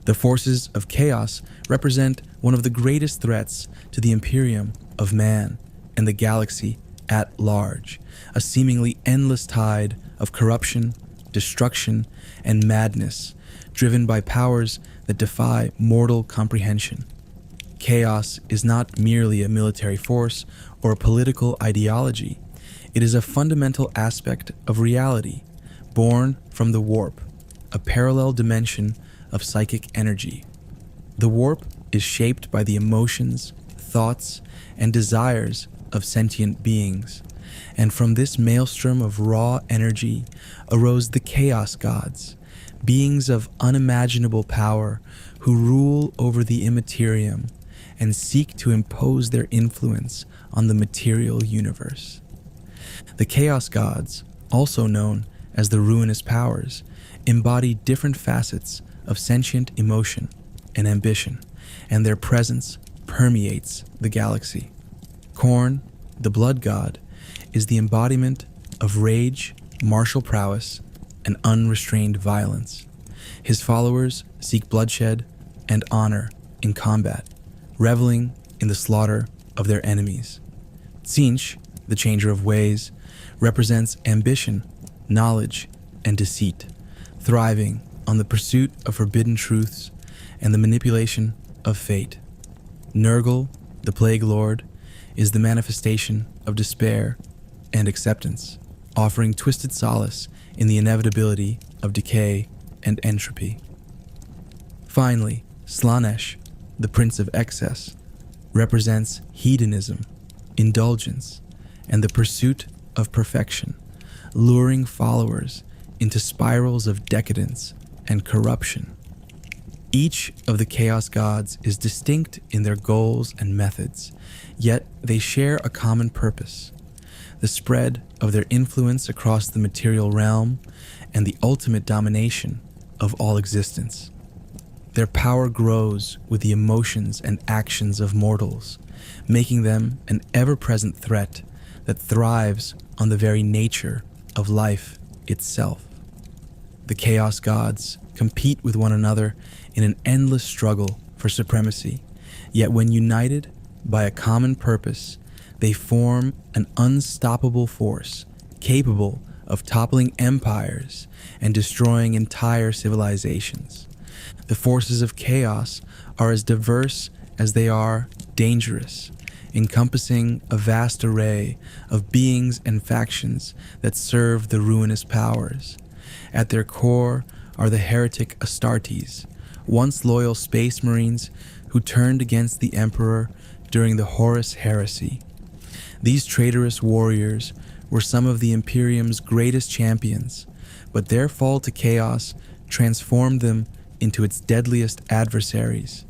The forces of chaos represent one of the greatest threats to the Imperium of Man and the galaxy at large, a seemingly endless tide of corruption, destruction, and madness driven by powers that defy mortal comprehension. Chaos is not merely a military force or a political ideology. It is a fundamental aspect of reality, born from the warp, a parallel dimension of psychic energy. The warp is shaped by the emotions, thoughts, and desires of sentient beings, and from this maelstrom of raw energy arose the Chaos Gods, beings of unimaginable power who rule over the immaterium and seek to impose their influence on the material universe. The Chaos Gods, also known as the Ruinous Powers, embody different facets of sentient emotion and ambition, and their presence permeates the galaxy. Khorne, the Blood God, is the embodiment of rage, martial prowess, and unrestrained violence. His followers seek bloodshed and honor in combat, reveling in the slaughter of their enemies. Tzeentch, the Changer of Ways, represents ambition, knowledge, and deceit, thriving on the pursuit of forbidden truths and the manipulation of fate. Nurgle, the Plague Lord, is the manifestation of despair and acceptance, offering twisted solace in the inevitability of decay and entropy. Finally, Slaanesh, the Prince of Excess, represents hedonism, indulgence, and the pursuit of perfection, luring followers into spirals of decadence and corruption. Each of the Chaos Gods is distinct in their goals and methods, yet they share a common purpose: the spread of their influence across the material realm and the ultimate domination of all existence. Their power grows with the emotions and actions of mortals, making them an ever-present threat that thrives on the very nature of life itself. The Chaos Gods compete with one another in an endless struggle for supremacy, yet when united by a common purpose, they form an unstoppable force capable of toppling empires and destroying entire civilizations. The forces of chaos are as diverse as they are dangerous, encompassing a vast array of beings and factions that serve the ruinous powers. At their core are the Heretic Astartes, once loyal space marines who turned against the Emperor during the Horus Heresy. These traitorous warriors were some of the Imperium's greatest champions, but their fall to chaos transformed them into its deadliest adversaries.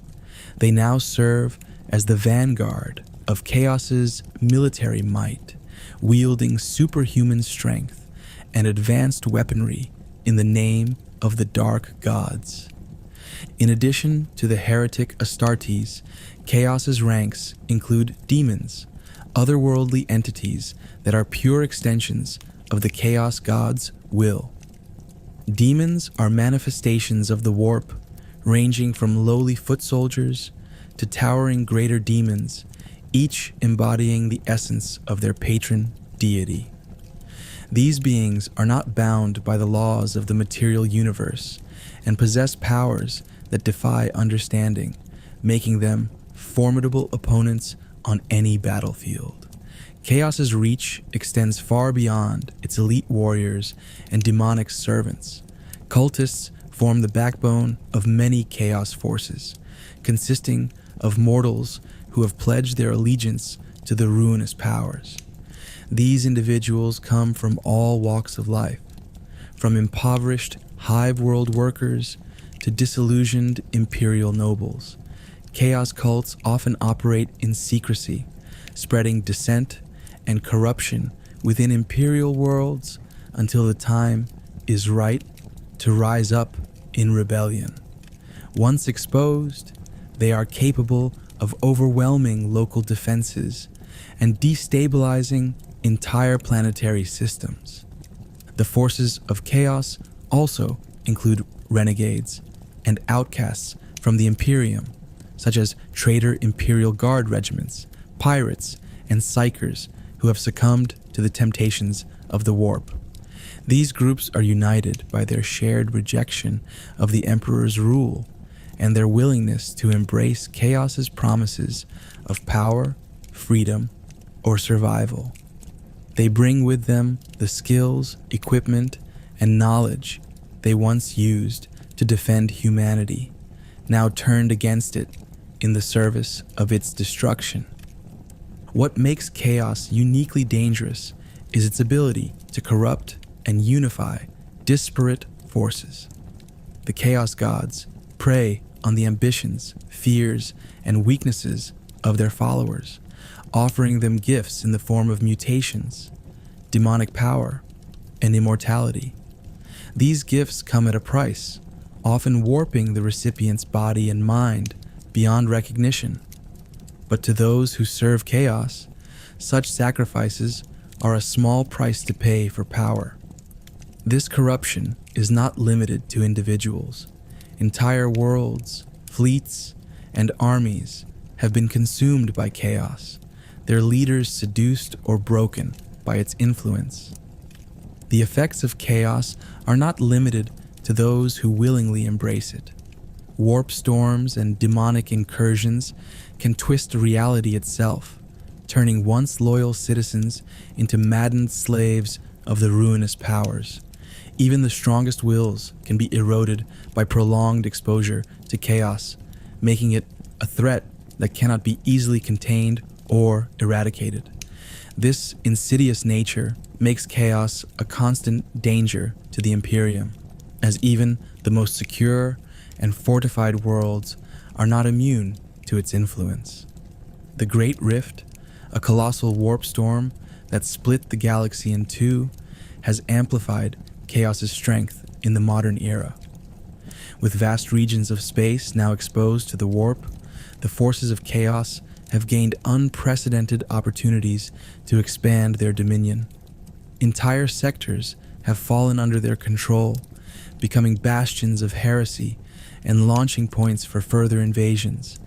They now serve as the vanguard of Chaos's military might, wielding superhuman strength and advanced weaponry in the name of the Dark Gods. In addition to the Heretic Astartes, Chaos's ranks include demons, otherworldly entities that are pure extensions of the Chaos God's will. Demons are manifestations of the warp, ranging from lowly foot soldiers to towering greater demons, each embodying the essence of their patron deity. These beings are not bound by the laws of the material universe and possess powers that defy understanding, making them formidable opponents on any battlefield. Chaos's reach extends far beyond its elite warriors and demonic servants. Cultists form the backbone of many chaos forces, consisting of mortals who have pledged their allegiance to the ruinous powers. These individuals come from all walks of life, from impoverished hive world workers to disillusioned imperial nobles. Chaos cults often operate in secrecy, spreading dissent and corruption within imperial worlds until the time is right to rise up in rebellion. Once exposed, they are capable of overwhelming local defenses and destabilizing entire planetary systems. The forces of chaos also include renegades and outcasts from the Imperium, such as Traitor Imperial Guard regiments, pirates, and psychers who have succumbed to the temptations of the warp. These groups are united by their shared rejection of the Emperor's rule and their willingness to embrace Chaos's promises of power, freedom, or survival. They bring with them the skills, equipment, and knowledge they once used to defend humanity, now turned against it in the service of its destruction. What makes Chaos uniquely dangerous is its ability to corrupt and unify disparate forces. The Chaos Gods prey on the ambitions, fears, and weaknesses of their followers, offering them gifts in the form of mutations, demonic power, and immortality. These gifts come at a price, often warping the recipient's body and mind beyond recognition. But to those who serve Chaos, such sacrifices are a small price to pay for power. This corruption is not limited to individuals. Entire worlds, fleets, and armies have been consumed by Chaos, their leaders seduced or broken by its influence. The effects of Chaos are not limited to those who willingly embrace it. Warp storms and demonic incursions can twist reality itself, turning once loyal citizens into maddened slaves of the ruinous powers. Even the strongest wills can be eroded by prolonged exposure to Chaos, making it a threat that cannot be easily contained or eradicated. This insidious nature makes Chaos a constant danger to the Imperium, as even the most secure and fortified worlds are not immune to its influence. The Great Rift, a colossal warp storm that split the galaxy in two, has amplified Chaos's strength in the modern era. With vast regions of space now exposed to the warp, the forces of Chaos have gained unprecedented opportunities to expand their dominion. Entire sectors have fallen under their control, becoming bastions of heresy and launching points for further invasions.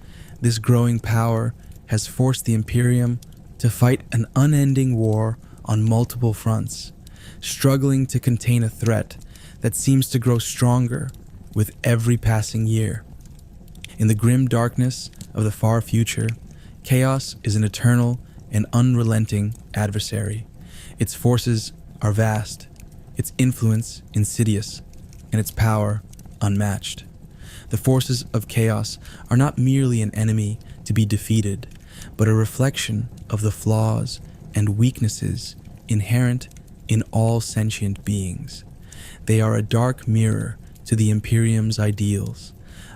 This growing power has forced the Imperium to fight an unending war on multiple fronts, struggling to contain a threat that seems to grow stronger with every passing year. In the grim darkness of the far future, Chaos is an eternal and unrelenting adversary. Its forces are vast, its influence insidious, and its power unmatched. The forces of Chaos are not merely an enemy to be defeated, but a reflection of the flaws and weaknesses inherent in all sentient beings. They are a dark mirror to the Imperium's ideals,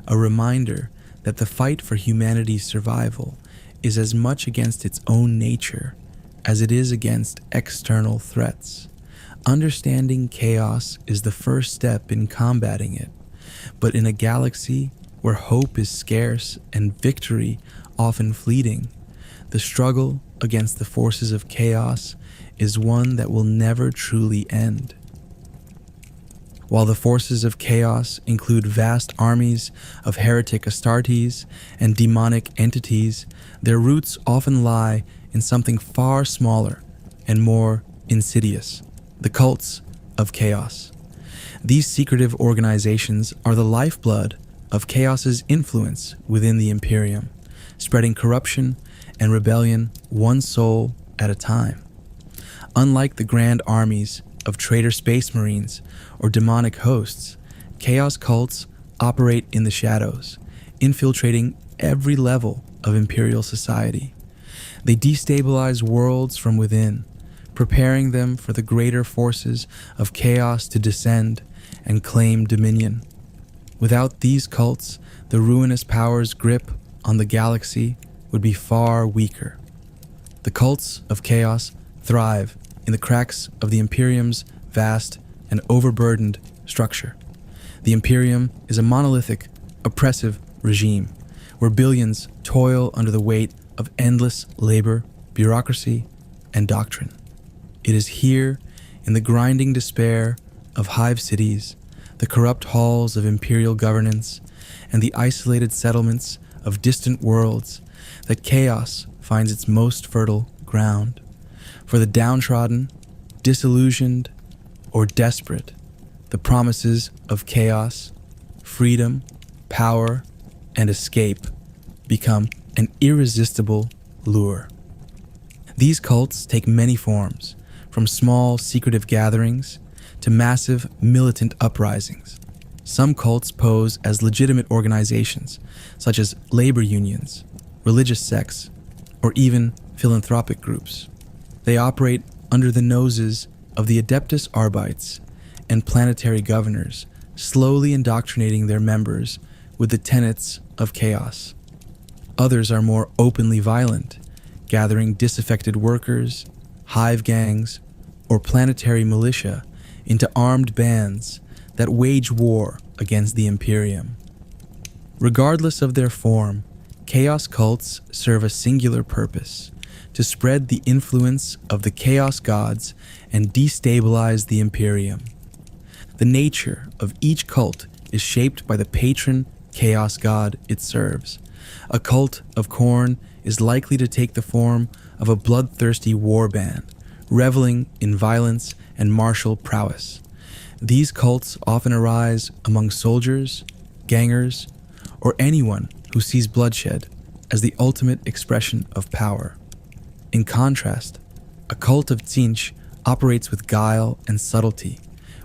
a reminder that the fight for humanity's survival is as much against its own nature as it is against external threats. Understanding Chaos is the first step in combating it, but in a galaxy where hope is scarce and victory often fleeting, the struggle against the forces of Chaos is one that will never truly end. While the forces of Chaos include vast armies of Heretic Astartes and demonic entities, their roots often lie in something far smaller and more insidious: the cults of Chaos. These secretive organizations are the lifeblood of Chaos's influence within the Imperium, spreading corruption and rebellion one soul at a time. Unlike the grand armies of traitor space marines or demonic hosts, Chaos cults operate in the shadows, infiltrating every level of Imperial society. They destabilize worlds from within, preparing them for the greater forces of Chaos to descend and claim dominion. Without these cults, the ruinous power's grip on the galaxy would be far weaker. The cults of Chaos thrive in the cracks of the Imperium's vast and overburdened structure. The Imperium is a monolithic, oppressive regime where billions toil under the weight of endless labor, bureaucracy, and doctrine. It is here, in the grinding despair of hive cities, the corrupt halls of imperial governance, and the isolated settlements of distant worlds that chaos finds its most fertile ground. For the downtrodden, disillusioned, or desperate, the promises of chaos, freedom, power, and escape become an irresistible lure. These cults take many forms, from small secretive gatherings to massive militant uprisings. Some cults pose as legitimate organizations, such as labor unions, religious sects, or even philanthropic groups. They operate under the noses of the Adeptus Arbites and planetary governors, slowly indoctrinating their members with the tenets of chaos. Others are more openly violent, gathering disaffected workers, hive gangs, or planetary militia into armed bands that wage war against the Imperium. Regardless of their form, chaos cults serve a singular purpose: to spread the influence of the chaos gods and destabilize the Imperium. The nature of each cult is shaped by the patron chaos god it serves. A cult of Khorne is likely to take the form of a bloodthirsty warband, reveling in violence and martial prowess. These cults often arise among soldiers, gangers, or anyone who sees bloodshed as the ultimate expression of power. In contrast, a cult of Tzeentch operates with guile and subtlety,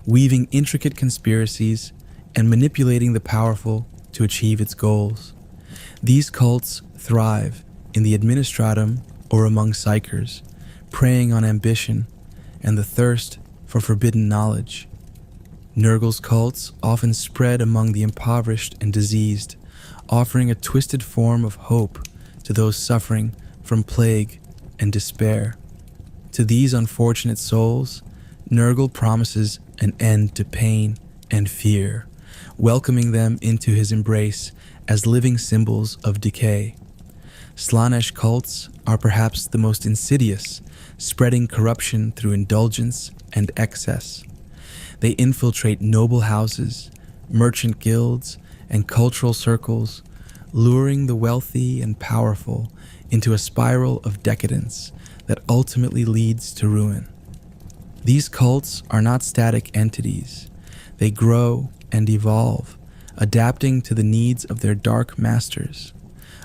weaving intricate conspiracies and manipulating the powerful to achieve its goals. These cults thrive in the administratum or among psychers, preying on ambition and the thirst for forbidden knowledge. Nurgle's cults often spread among the impoverished and diseased, offering a twisted form of hope to those suffering from plague and despair. To these unfortunate souls, Nurgle promises an end to pain and fear, welcoming them into his embrace as living symbols of decay. Slaanesh cults are perhaps the most insidious, spreading corruption through indulgence and excess. They infiltrate noble houses, merchant guilds, and cultural circles, luring the wealthy and powerful into a spiral of decadence that ultimately leads to ruin. These cults are not static entities. They grow and evolve, adapting to the needs of their dark masters.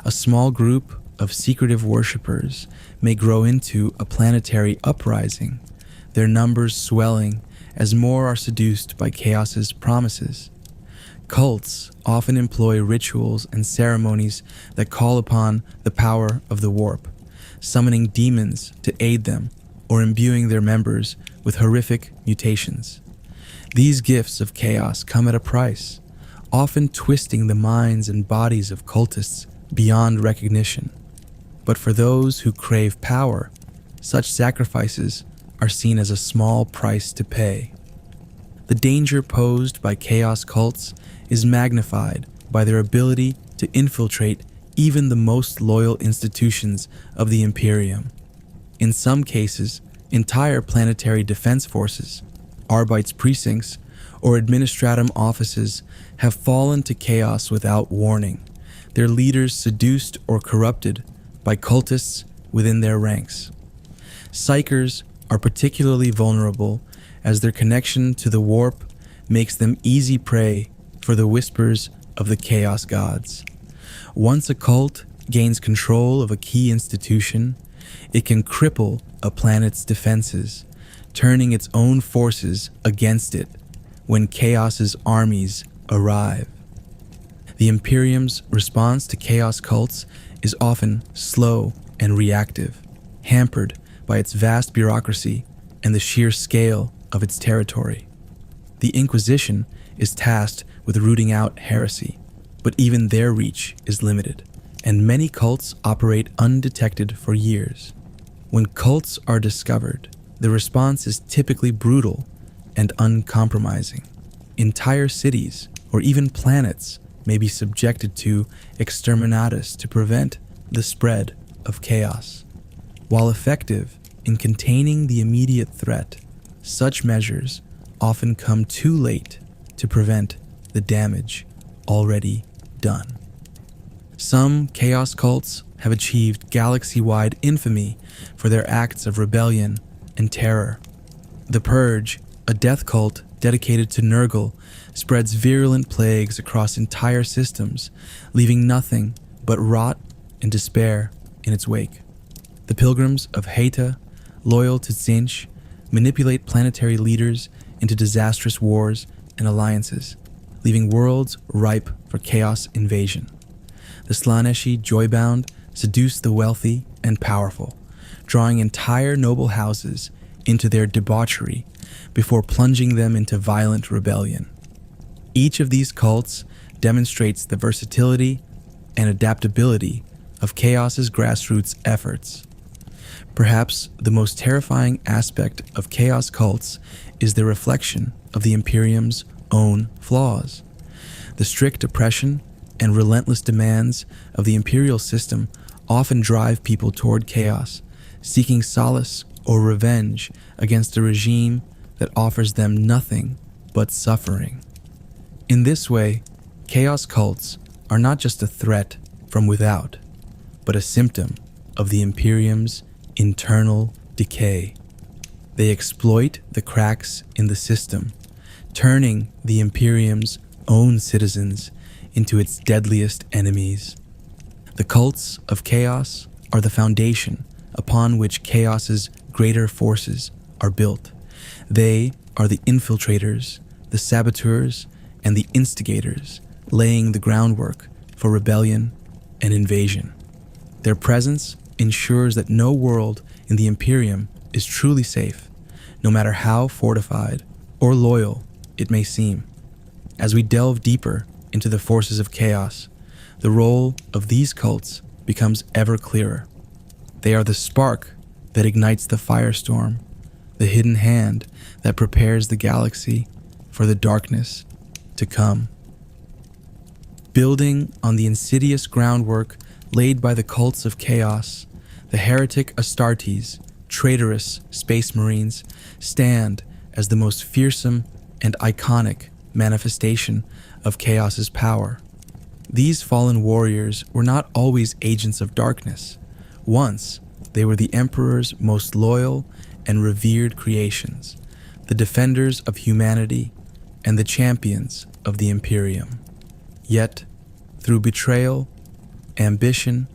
A small group of secretive worshippers may grow into a planetary uprising, their numbers swelling as more are seduced by chaos's promises. Cults often employ rituals and ceremonies that call upon the power of the warp, summoning demons to aid them or imbuing their members with horrific mutations. These gifts of chaos come at a price, often twisting the minds and bodies of cultists beyond recognition. But for those who crave power, such sacrifices are seen as a small price to pay. The danger posed by chaos cults is magnified by their ability to infiltrate even the most loyal institutions of the Imperium. In some cases, entire planetary defense forces, Arbites precincts, or administratum offices have fallen to chaos without warning, their leaders seduced or corrupted by cultists within their ranks. Psychers are particularly vulnerable as their connection to the warp makes them easy prey for the whispers of the chaos gods. Once a cult gains control of a key institution, it can cripple a planet's defenses, turning its own forces against it when chaos's armies arrive. The Imperium's response to chaos cults is often slow and reactive, hampered by its vast bureaucracy and the sheer scale of its territory. The Inquisition is tasked with rooting out heresy, but even their reach is limited, and many cults operate undetected for years. When cults are discovered, the response is typically brutal and uncompromising. Entire cities, or even planets, may be subjected to exterminatus to prevent the spread of chaos. While effective in containing the immediate threat, such measures often come too late to prevent the damage already done. Some chaos cults have achieved galaxy-wide infamy for their acts of rebellion and terror. The Purge, a death cult dedicated to Nurgle, spreads virulent plagues across entire systems, leaving nothing but rot and despair in its wake. The Pilgrims of Haeta, loyal to Tzeentch, manipulate planetary leaders into disastrous wars and alliances, leaving worlds ripe for chaos invasion. The Slaaneshi Joybound seduce the wealthy and powerful, drawing entire noble houses into their debauchery before plunging them into violent rebellion. Each of these cults demonstrates the versatility and adaptability of Chaos's grassroots efforts. Perhaps the most terrifying aspect of Chaos cults is the reflection of the Imperium's own flaws. The strict oppression and relentless demands of the Imperial system often drive people toward chaos, seeking solace or revenge against a regime that offers them nothing but suffering. In this way, chaos cults are not just a threat from without, but a symptom of the Imperium's internal decay. They exploit the cracks in the system, turning the Imperium's own citizens into its deadliest enemies. The cults of chaos are the foundation upon which chaos's greater forces are built. They are the infiltrators, the saboteurs, and the instigators, laying the groundwork for rebellion and invasion. Their presence ensures that no world in the Imperium is truly safe, no matter how fortified or loyal it may seem. As we delve deeper into the forces of chaos, the role of these cults becomes ever clearer. They are the spark that ignites the firestorm, the hidden hand that prepares the galaxy for the darkness to come. Building on the insidious groundwork laid by the cults of chaos, the Heretic Astartes, traitorous space marines, stand as the most fearsome and iconic manifestation of chaos's power. These fallen warriors were not always agents of darkness. Once, they were the Emperor's most loyal and revered creations, the defenders of humanity and the champions of the Imperium. Yet, through betrayal, ambition,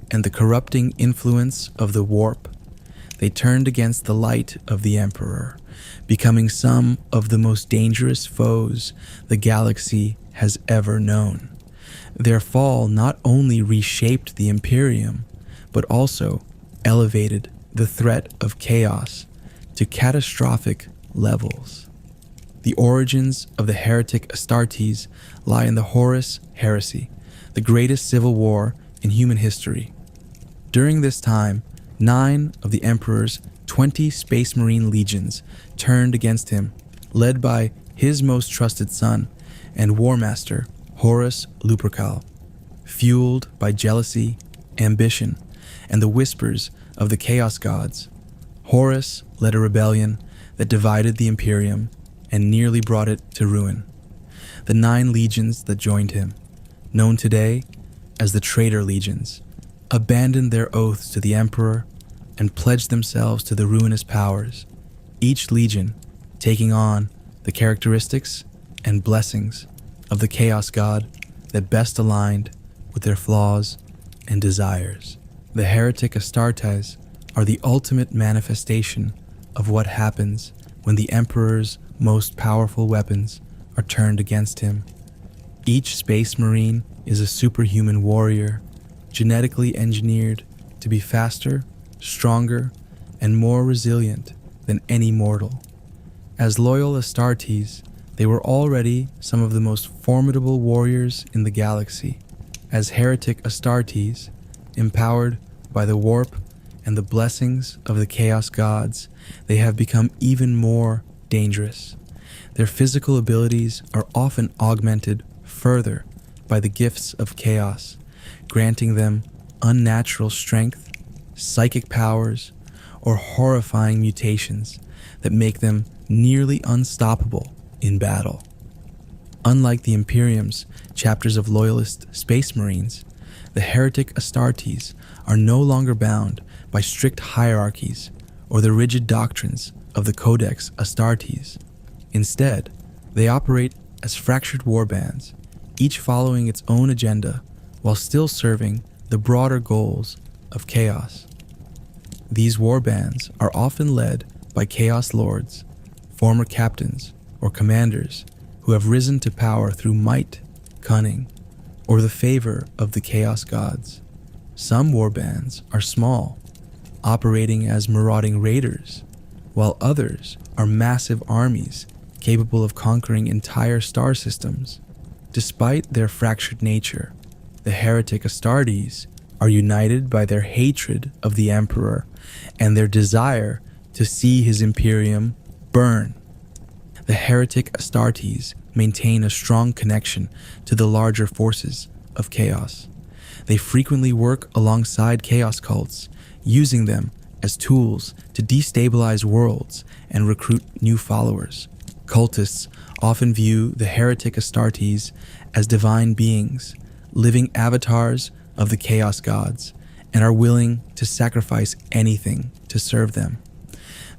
and the corrupting influence of the warp, they turned against the light of the Emperor, becoming some of the most dangerous foes the galaxy has ever known. Their fall not only reshaped the Imperium, but also elevated the threat of chaos to catastrophic levels. The origins of the Heretic Astartes lie in the Horus Heresy, the greatest civil war in human history. During this time, 9 of the Emperor's 20 Space Marine legions turned against him, led by his most trusted son and War Master, Horus Lupercal. Fueled by jealousy, ambition, and the whispers of the Chaos Gods, Horus led a rebellion that divided the Imperium and nearly brought it to ruin. The 9 legions that joined him, known today as the Traitor Legions, abandoned their oaths to the Emperor and pledged themselves to the ruinous powers, each legion taking on the characteristics and blessings of the Chaos God that best aligned with their flaws and desires. The Heretic Astartes are the ultimate manifestation of what happens when the Emperor's most powerful weapons are turned against him. Each Space Marine is a superhuman warrior, genetically engineered to be faster, stronger, and more resilient than any mortal. As loyal Astartes, they were already some of the most formidable warriors in the galaxy. As Heretic Astartes, empowered by the warp and the blessings of the Chaos Gods, they have become even more dangerous. Their physical abilities are often augmented further by the gifts of chaos, granting them unnatural strength, psychic powers, or horrifying mutations that make them nearly unstoppable in battle. Unlike the Imperium's chapters of loyalist space marines, the Heretic Astartes are no longer bound by strict hierarchies or the rigid doctrines of the Codex Astartes. Instead, they operate as fractured warbands, each following its own agenda while still serving the broader goals of chaos. These warbands are often led by Chaos Lords, former captains, or commanders who have risen to power through might, cunning, or the favor of the Chaos Gods. Some warbands are small, operating as marauding raiders, while others are massive armies capable of conquering entire star systems. Despite their fractured nature, the Heretic Astartes are united by their hatred of the Emperor and their desire to see his Imperium burn. The Heretic Astartes maintain a strong connection to the larger forces of chaos. They frequently work alongside chaos cults, using them as tools to destabilize worlds and recruit new followers. Cultists often view the Heretic Astartes as divine beings, living avatars of the chaos gods, and are willing to sacrifice anything to serve them.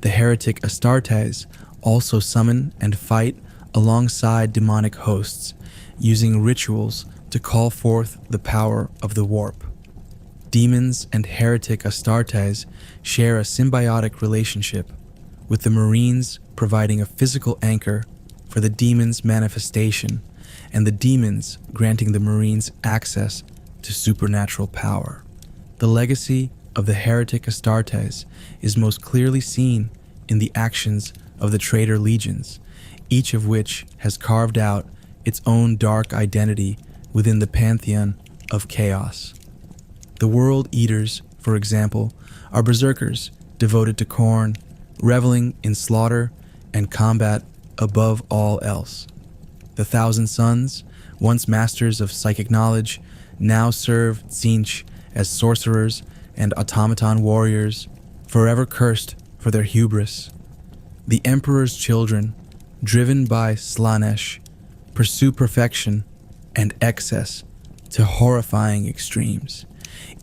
The Heretic Astartes also summon and fight alongside Daemonic Hosts, using rituals to call forth the power of the warp. Demons and Heretic Astartes share a symbiotic relationship, with the Marines providing a physical anchor for the demons' manifestation, and the demons granting the Marines access to supernatural power. The legacy of the Heretic Astartes is most clearly seen in the actions of the Traitor Legions, each of which has carved out its own dark identity within the pantheon of chaos. The World Eaters, for example, are berserkers devoted to Khorne, reveling in slaughter and combat above all else. The Thousand Sons, once masters of psychic knowledge, now serve Tzeentch as sorcerers and automaton warriors, forever cursed for their hubris. The Emperor's children, driven by Slaanesh, pursue perfection and excess to horrifying extremes.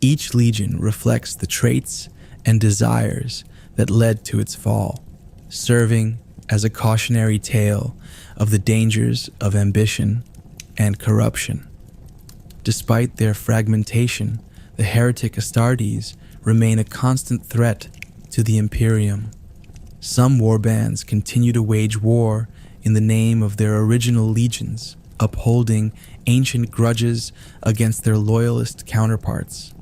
Each legion reflects the traits and desires that led to its fall, serving as a cautionary tale of the dangers of ambition and corruption. Despite their fragmentation, the Heretic Astartes remain a constant threat to the Imperium. Some warbands continue to wage war in the name of their original legions, upholding ancient grudges against their loyalist counterparts.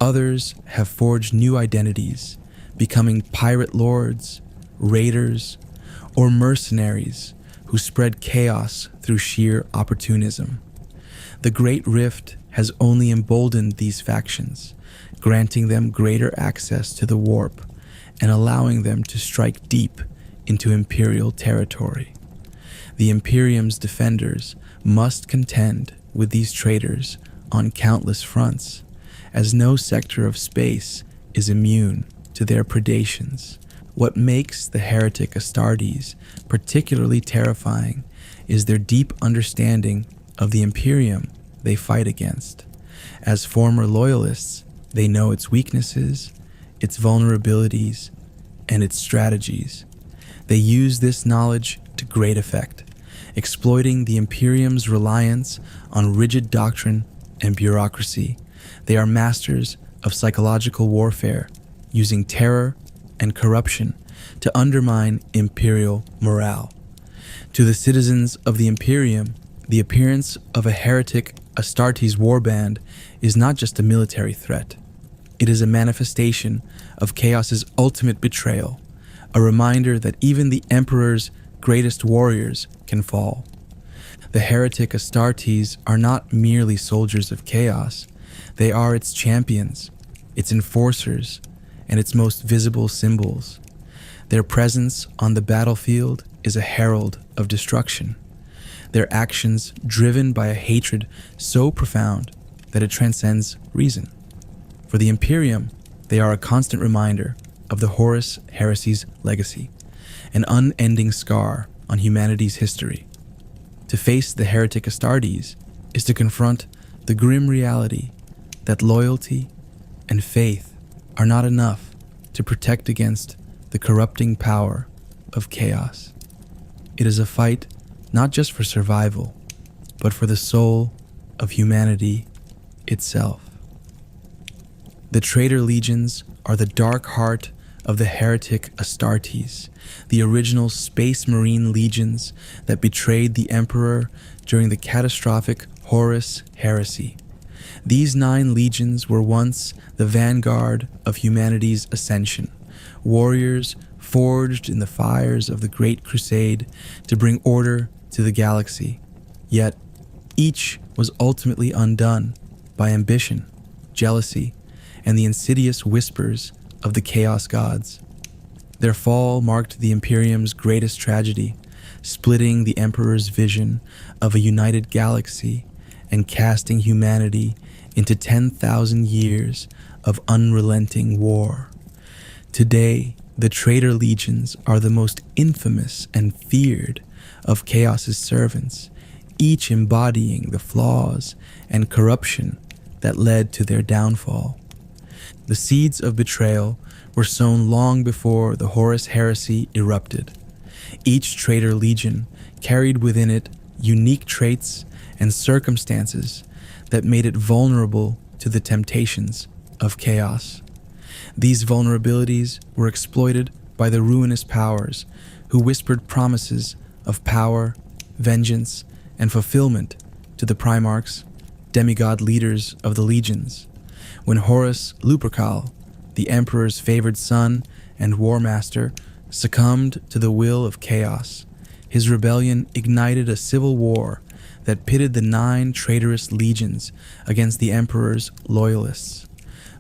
Others have forged new identities, becoming pirate lords, raiders, or mercenaries who spread chaos through sheer opportunism. The Great Rift has only emboldened these factions, granting them greater access to the warp and allowing them to strike deep into Imperial territory. The Imperium's defenders must contend with these traitors on countless fronts, as no sector of space is immune to their predations. What makes the Heretic Astartes particularly terrifying is their deep understanding of the Imperium they fight against. As former loyalists, they know its weaknesses, its vulnerabilities, and its strategies. They use this knowledge to great effect, exploiting the Imperium's reliance on rigid doctrine and bureaucracy. They are masters of psychological warfare, using terror and corruption to undermine Imperial morale. To the citizens of the Imperium, the appearance of a Heretic Astartes warband is not just a military threat. It is a manifestation of Chaos's ultimate betrayal, a reminder that even the Emperor's greatest warriors can fall. The Heretic Astartes are not merely soldiers of Chaos. They are its champions, its enforcers, and its most visible symbols. Their presence on the battlefield is a herald of destruction, their actions driven by a hatred so profound that it transcends reason. For the Imperium, they are a constant reminder of the Horus Heresy's legacy, an unending scar on humanity's history. To face the Heretic Astartes is to confront the grim reality that loyalty and faith are not enough to protect against the corrupting power of chaos. It is a fight not just for survival, but for the soul of humanity itself. The Traitor Legions are the dark heart of the Heretic Astartes, the original Space Marine legions that betrayed the Emperor during the catastrophic Horus Heresy. These 9 legions were once the vanguard of humanity's ascension, warriors forged in the fires of the Great Crusade to bring order to the galaxy. Yet, each was ultimately undone by ambition, jealousy, and the insidious whispers of the Chaos Gods. Their fall marked the Imperium's greatest tragedy, splitting the Emperor's vision of a united galaxy and casting humanity into 10,000 years of unrelenting war. Today, the Traitor Legions are the most infamous and feared of Chaos's servants, each embodying the flaws and corruption that led to their downfall. The seeds of betrayal were sown long before the Horus Heresy erupted. Each Traitor Legion carried within it unique traits and circumstances that made it vulnerable to the temptations of chaos. These vulnerabilities were exploited by the ruinous powers who whispered promises of power, vengeance, and fulfillment to the Primarchs, demigod leaders of the legions. When Horus Lupercal, the Emperor's favored son and war master, succumbed to the will of chaos, his rebellion ignited a civil war that pitted the 9 traitorous legions against the Emperor's loyalists.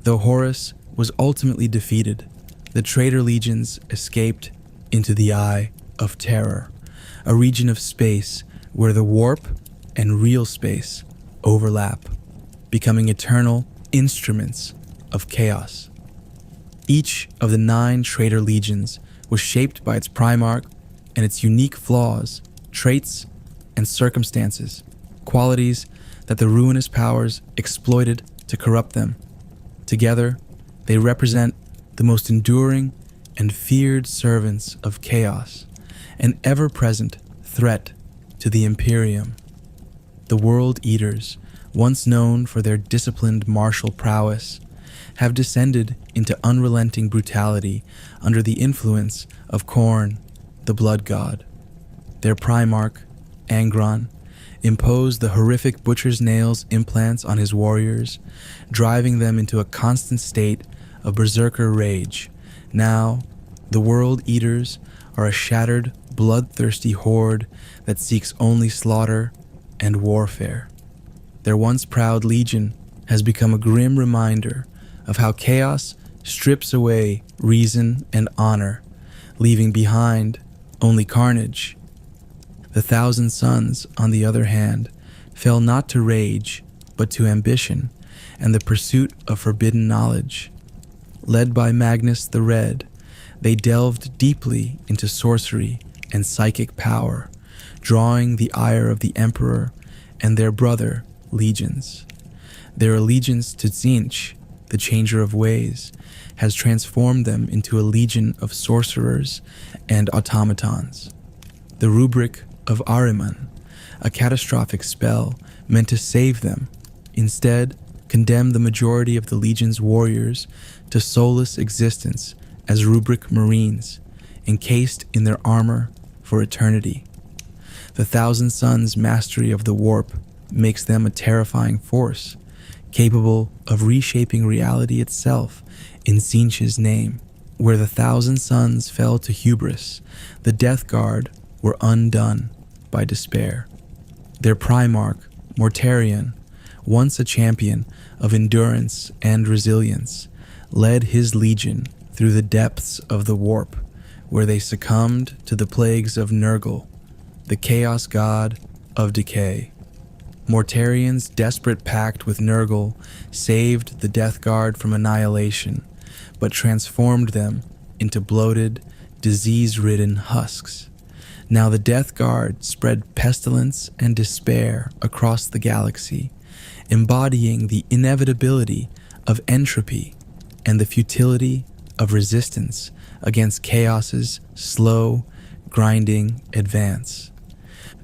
Though Horus was ultimately defeated, the Traitor Legions escaped into the Eye of Terror, a region of space where the warp and real space overlap, becoming eternal instruments of chaos. Each of the 9 Traitor Legions was shaped by its Primarch and its unique flaws, traits, and circumstances, qualities that the ruinous powers exploited to corrupt them. Together, they represent the most enduring and feared servants of chaos, an ever-present threat to the Imperium. The World Eaters, once known for their disciplined martial prowess, have descended into unrelenting brutality under the influence of Khorne, the Blood God. Their Primarch, Angron, imposed the horrific butcher's nails implants on his warriors, driving them into a constant state of berserker rage. Now, the World Eaters are a shattered, bloodthirsty horde that seeks only slaughter and warfare. Their once proud legion has become a grim reminder of how chaos strips away reason and honor, leaving behind only carnage. The Thousand Sons, on the other hand, fell not to rage, but to ambition and the pursuit of forbidden knowledge. Led by Magnus the Red, they delved deeply into sorcery and psychic power, drawing the ire of the Emperor and their brother legions. Their allegiance to Tzeentch, the Changer of Ways, has transformed them into a legion of sorcerers and automatons. The rubric of Ahriman, a catastrophic spell meant to save them, instead condemned the majority of the legion's warriors to soulless existence as rubric marines, encased in their armor for eternity. The Thousand Sons' mastery of the warp makes them a terrifying force, capable of reshaping reality itself in Tzeentch's name. Where the Thousand Sons fell to hubris, the Death Guard were undone by despair. Their Primarch, Mortarion, once a champion of endurance and resilience, led his legion through the depths of the warp, where they succumbed to the plagues of Nurgle, the Chaos God of Decay. Mortarion's desperate pact with Nurgle saved the Death Guard from annihilation, but transformed them into bloated, disease-ridden husks. Now the Death Guard spread pestilence and despair across the galaxy, embodying the inevitability of entropy and the futility of resistance against chaos's slow, grinding advance.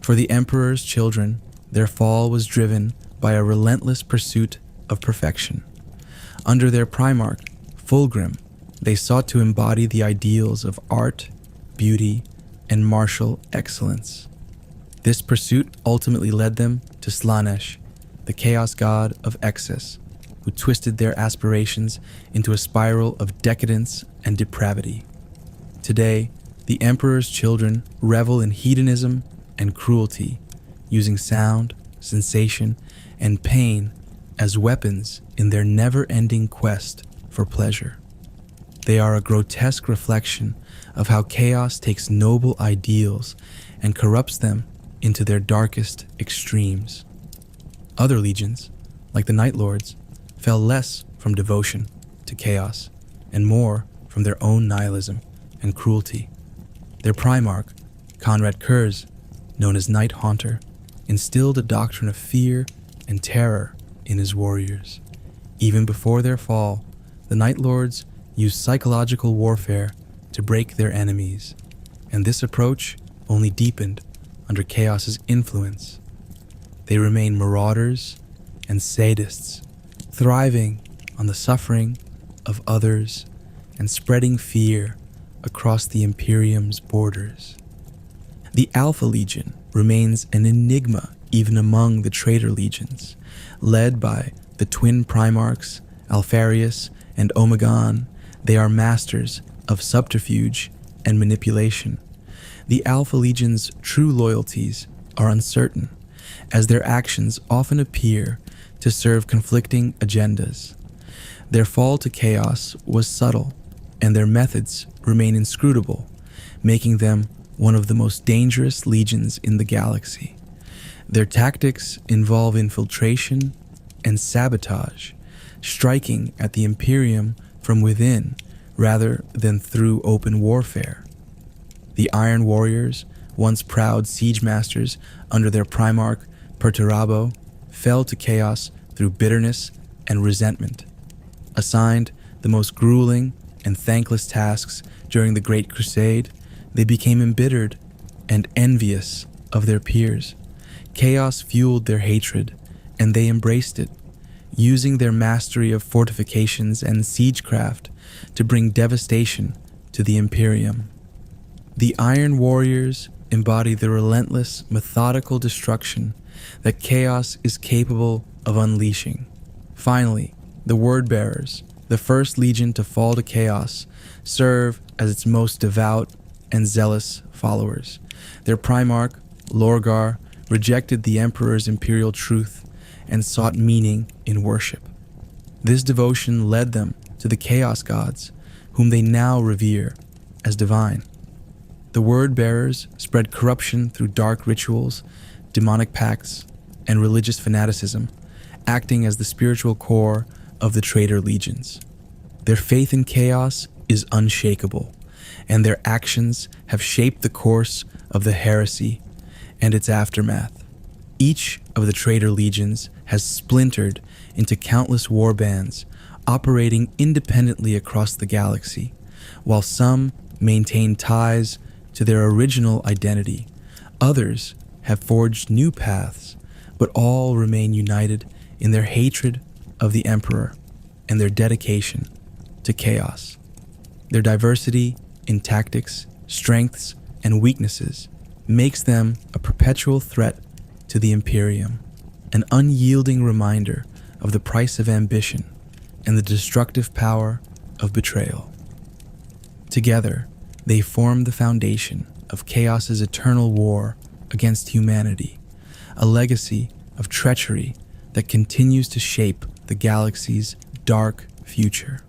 For the Emperor's children, their fall was driven by a relentless pursuit of perfection. Under their Primarch, Fulgrim, they sought to embody the ideals of art, beauty, and martial excellence. This pursuit ultimately led them to Slaanesh, the chaos god of excess, who twisted their aspirations into a spiral of decadence and depravity. Today, the Emperor's children revel in hedonism and cruelty, using sound, sensation, and pain as weapons in their never-ending quest for pleasure. They are a grotesque reflection of how chaos takes noble ideals and corrupts them into their darkest extremes. Other legions, like the Night Lords, fell less from devotion to chaos and more from their own nihilism and cruelty. Their Primarch, Conrad Kurz, known as Night Haunter, instilled a doctrine of fear and terror in his warriors. Even before their fall, the Night Lords used psychological warfare to break their enemies, and this approach only deepened under Chaos's influence. They remain marauders and sadists, thriving on the suffering of others and spreading fear across the Imperium's borders. The Alpha Legion remains an enigma even among the Traitor Legions, led by the twin Primarchs, Alfarius and Omegon. They are masters of subterfuge and manipulation. The Alpha Legion's true loyalties are uncertain, as their actions often appear to serve conflicting agendas. Their fall to chaos was subtle, and their methods remain inscrutable, making them one of the most dangerous legions in the galaxy. Their tactics involve infiltration and sabotage, striking at the Imperium from within rather than through open warfare. The Iron Warriors, once proud siege masters under their Primarch Perturabo, fell to chaos through bitterness and resentment. Assigned the most grueling and thankless tasks during the Great Crusade, they became embittered and envious of their peers. Chaos fueled their hatred, and they embraced it, using their mastery of fortifications and siegecraft to bring devastation to the Imperium. The Iron Warriors embody the relentless, methodical destruction that chaos is capable of unleashing. Finally, the Word-Bearers, the first legion to fall to chaos, serve as its most devout and zealous followers. Their Primarch, Lorgar, rejected the Emperor's imperial truth and sought meaning in worship. This devotion led them to the Chaos Gods, whom they now revere as divine. The Word-Bearers spread corruption through dark rituals, demonic pacts, and religious fanaticism, acting as the spiritual core of the Traitor Legions. Their faith in chaos is unshakable, and their actions have shaped the course of the heresy and its aftermath. Each of the Traitor Legions has splintered into countless warbands, operating independently across the galaxy. While some maintain ties to their original identity, others have forged new paths, but all remain united in their hatred of the Emperor and their dedication to chaos. Their diversity in tactics, strengths, and weaknesses makes them a perpetual threat to the Imperium, an unyielding reminder of the price of ambition and the destructive power of betrayal. Together, they form the foundation of Chaos's eternal war against humanity, a legacy of treachery that continues to shape the galaxy's dark future.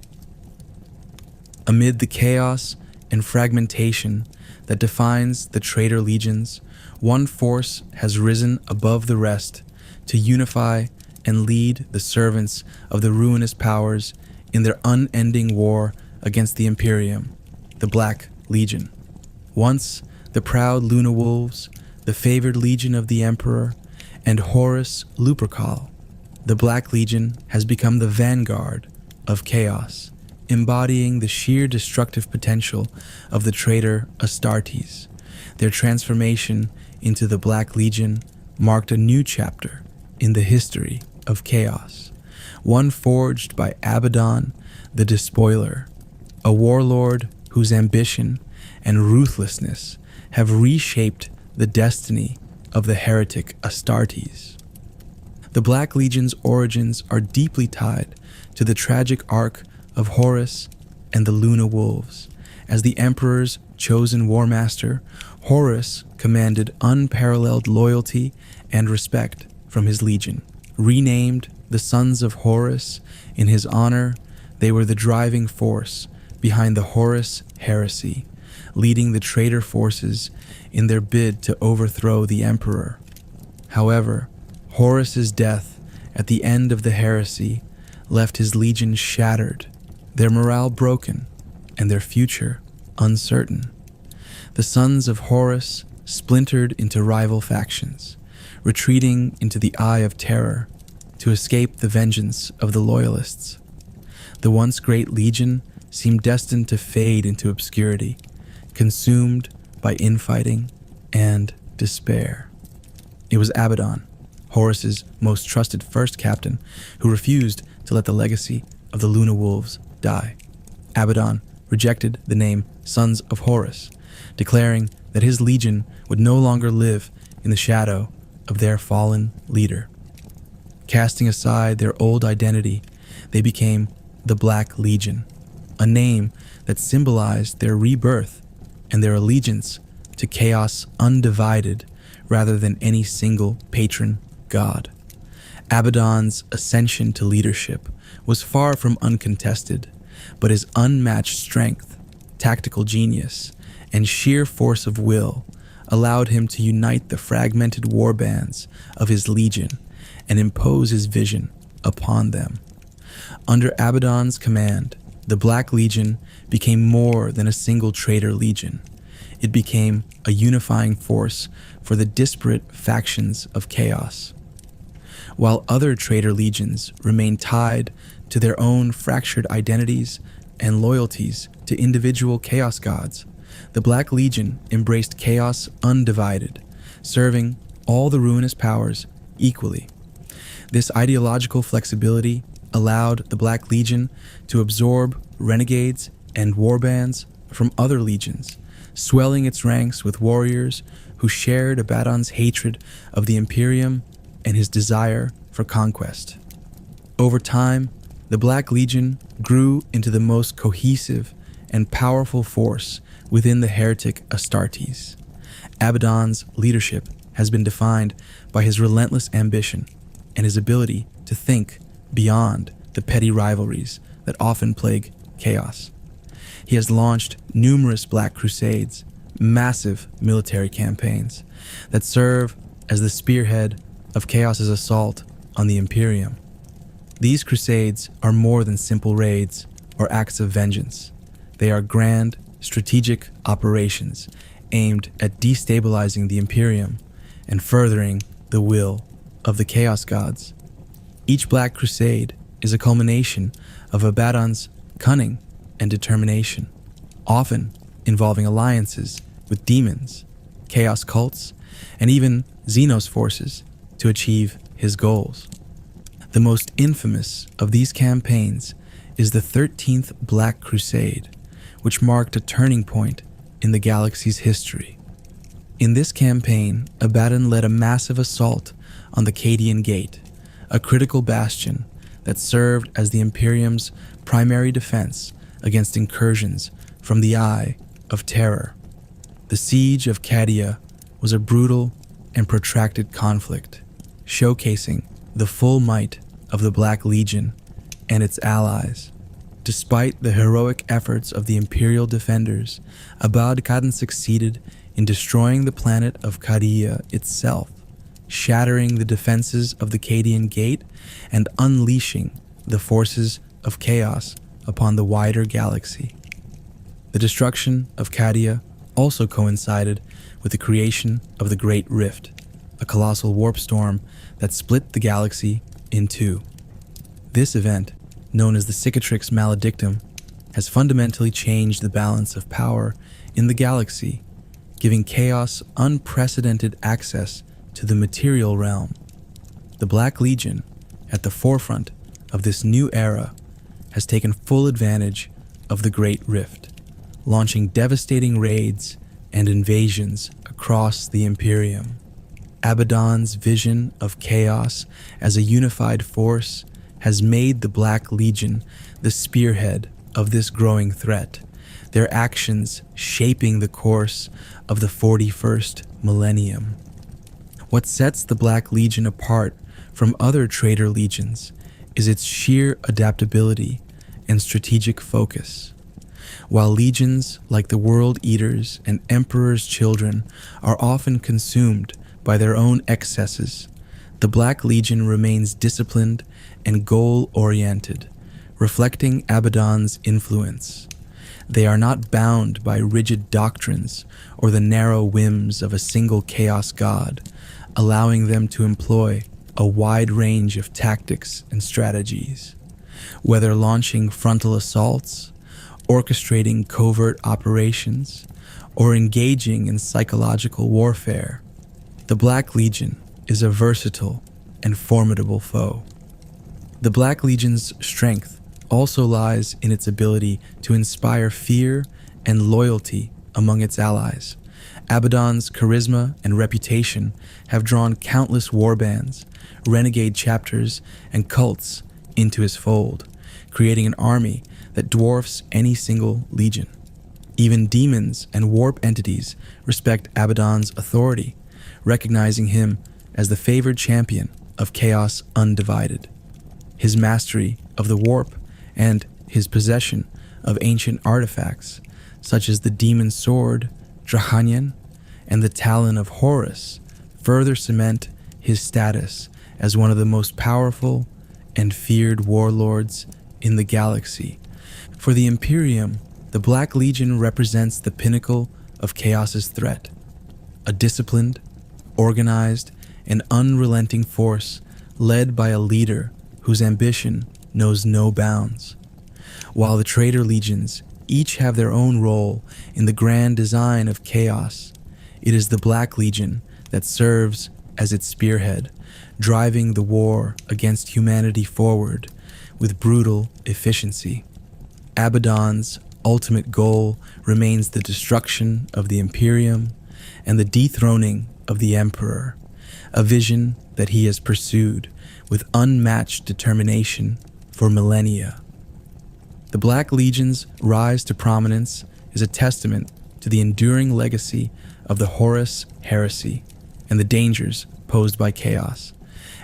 Amid the chaos and fragmentation that defines the Traitor Legions, one force has risen above the rest to unify and lead the servants of the ruinous powers in their unending war against the Imperium, the Black Legion. Once the proud Luna Wolves, the favored legion of the Emperor, and Horus Lupercal, the Black Legion has become the vanguard of chaos, embodying the sheer destructive potential of the traitor Astartes. Their transformation into the Black Legion marked a new chapter in the history of chaos, one forged by Abaddon, the Despoiler, a warlord whose ambition and ruthlessness have reshaped the destiny of the heretic Astartes. The Black Legion's origins are deeply tied to the tragic arc of Horus and the Luna Wolves. As the Emperor's chosen war master, Horus commanded unparalleled loyalty and respect from his legion. Renamed the Sons of Horus in his honor, they were the driving force behind the Horus heresy, leading the traitor forces in their bid to overthrow the Emperor. However, Horus's death at the end of the heresy left his legion shattered, their morale broken, and their future uncertain. The Sons of Horus splintered into rival factions, retreating into the Eye of Terror to escape the vengeance of the Loyalists. The once great legion seemed destined to fade into obscurity, consumed by infighting and despair. It was Abaddon, Horus's most trusted first captain, who refused to let the legacy of the Luna Wolves die. Abaddon rejected the name Sons of Horus, declaring that his legion would no longer live in the shadow of their fallen leader. Casting aside their old identity, they became the Black Legion, a name that symbolized their rebirth and their allegiance to chaos undivided rather than any single patron god. Abaddon's ascension to leadership was far from uncontested, but his unmatched strength, tactical genius, and sheer force of will allowed him to unite the fragmented warbands of his legion and impose his vision upon them. Under Abaddon's command, the Black Legion became more than a single traitor legion. It became a unifying force for the disparate factions of chaos. While other traitor legions remained tied to their own fractured identities and loyalties to individual chaos gods, the Black Legion embraced chaos undivided, serving all the ruinous powers equally. This ideological flexibility allowed the Black Legion to absorb renegades and warbands from other legions, swelling its ranks with warriors who shared Abaddon's hatred of the Imperium and his desire for conquest. Over time, the Black Legion grew into the most cohesive and powerful force within the Heretic Astartes. Abaddon's leadership has been defined by his relentless ambition and his ability to think beyond the petty rivalries that often plague chaos. He has launched numerous Black Crusades, massive military campaigns that serve as the spearhead of Chaos's assault on the Imperium. These crusades are more than simple raids or acts of vengeance. They are grand, strategic operations aimed at destabilizing the Imperium and furthering the will of the Chaos Gods. Each Black Crusade is a culmination of Abaddon's cunning and determination, often involving alliances with demons, chaos cults, and even Xenos forces to achieve his goals. The most infamous of these campaigns is the 13th Black Crusade, which marked a turning point in the galaxy's history. In this campaign, Abaddon led a massive assault on the Cadian Gate, a critical bastion that served as the Imperium's primary defense against incursions from the Eye of Terror. The Siege of Cadia was a brutal and protracted conflict, showcasing the full might of the Black Legion and its allies. Despite the heroic efforts of the Imperial defenders, Abaddon succeeded in destroying the planet of Cadia itself, shattering the defenses of the Cadian Gate and unleashing the forces of chaos upon the wider galaxy. The destruction of Cadia also coincided with the creation of the Great Rift, a colossal warp storm that split the galaxy in two. This event, known as the Cicatrix Maledictum, has fundamentally changed the balance of power in the galaxy, giving chaos unprecedented access to the material realm. The Black Legion, at the forefront of this new era, has taken full advantage of the Great Rift, launching devastating raids and invasions across the Imperium. Abaddon's vision of chaos as a unified force has made the Black Legion the spearhead of this growing threat, their actions shaping the course of the 41st millennium. What sets the Black Legion apart from other Traitor Legions is its sheer adaptability and strategic focus. While legions like the World Eaters and Emperor's Children are often consumed by their own excesses, the Black Legion remains disciplined and goal-oriented, reflecting Abaddon's influence. They are not bound by rigid doctrines or the narrow whims of a single chaos god, allowing them to employ a wide range of tactics and strategies. Whether launching frontal assaults, orchestrating covert operations, or engaging in psychological warfare, the Black Legion is a versatile and formidable foe. The Black Legion's strength also lies in its ability to inspire fear and loyalty among its allies. Abaddon's charisma and reputation have drawn countless warbands, renegade chapters, and cults into his fold, creating an army that dwarfs any single legion. Even demons and warp entities respect Abaddon's authority, recognizing him as the favored champion of Chaos Undivided. His mastery of the warp and his possession of ancient artifacts, such as the demon sword, Drachanyan, and the Talon of Horus, further cement his status as one of the most powerful and feared warlords in the galaxy. For the Imperium, the Black Legion represents the pinnacle of Chaos's threat, a disciplined, organized, and unrelenting force led by a leader whose ambition knows no bounds. While the Traitor Legions each have their own role in the grand design of chaos, it is the Black Legion that serves as its spearhead, driving the war against humanity forward with brutal efficiency. Abaddon's ultimate goal remains the destruction of the Imperium and the dethroning of the Emperor, a vision that he has pursued with unmatched determination for millennia. The Black Legion's rise to prominence is a testament to the enduring legacy of the Horus heresy and the dangers posed by chaos.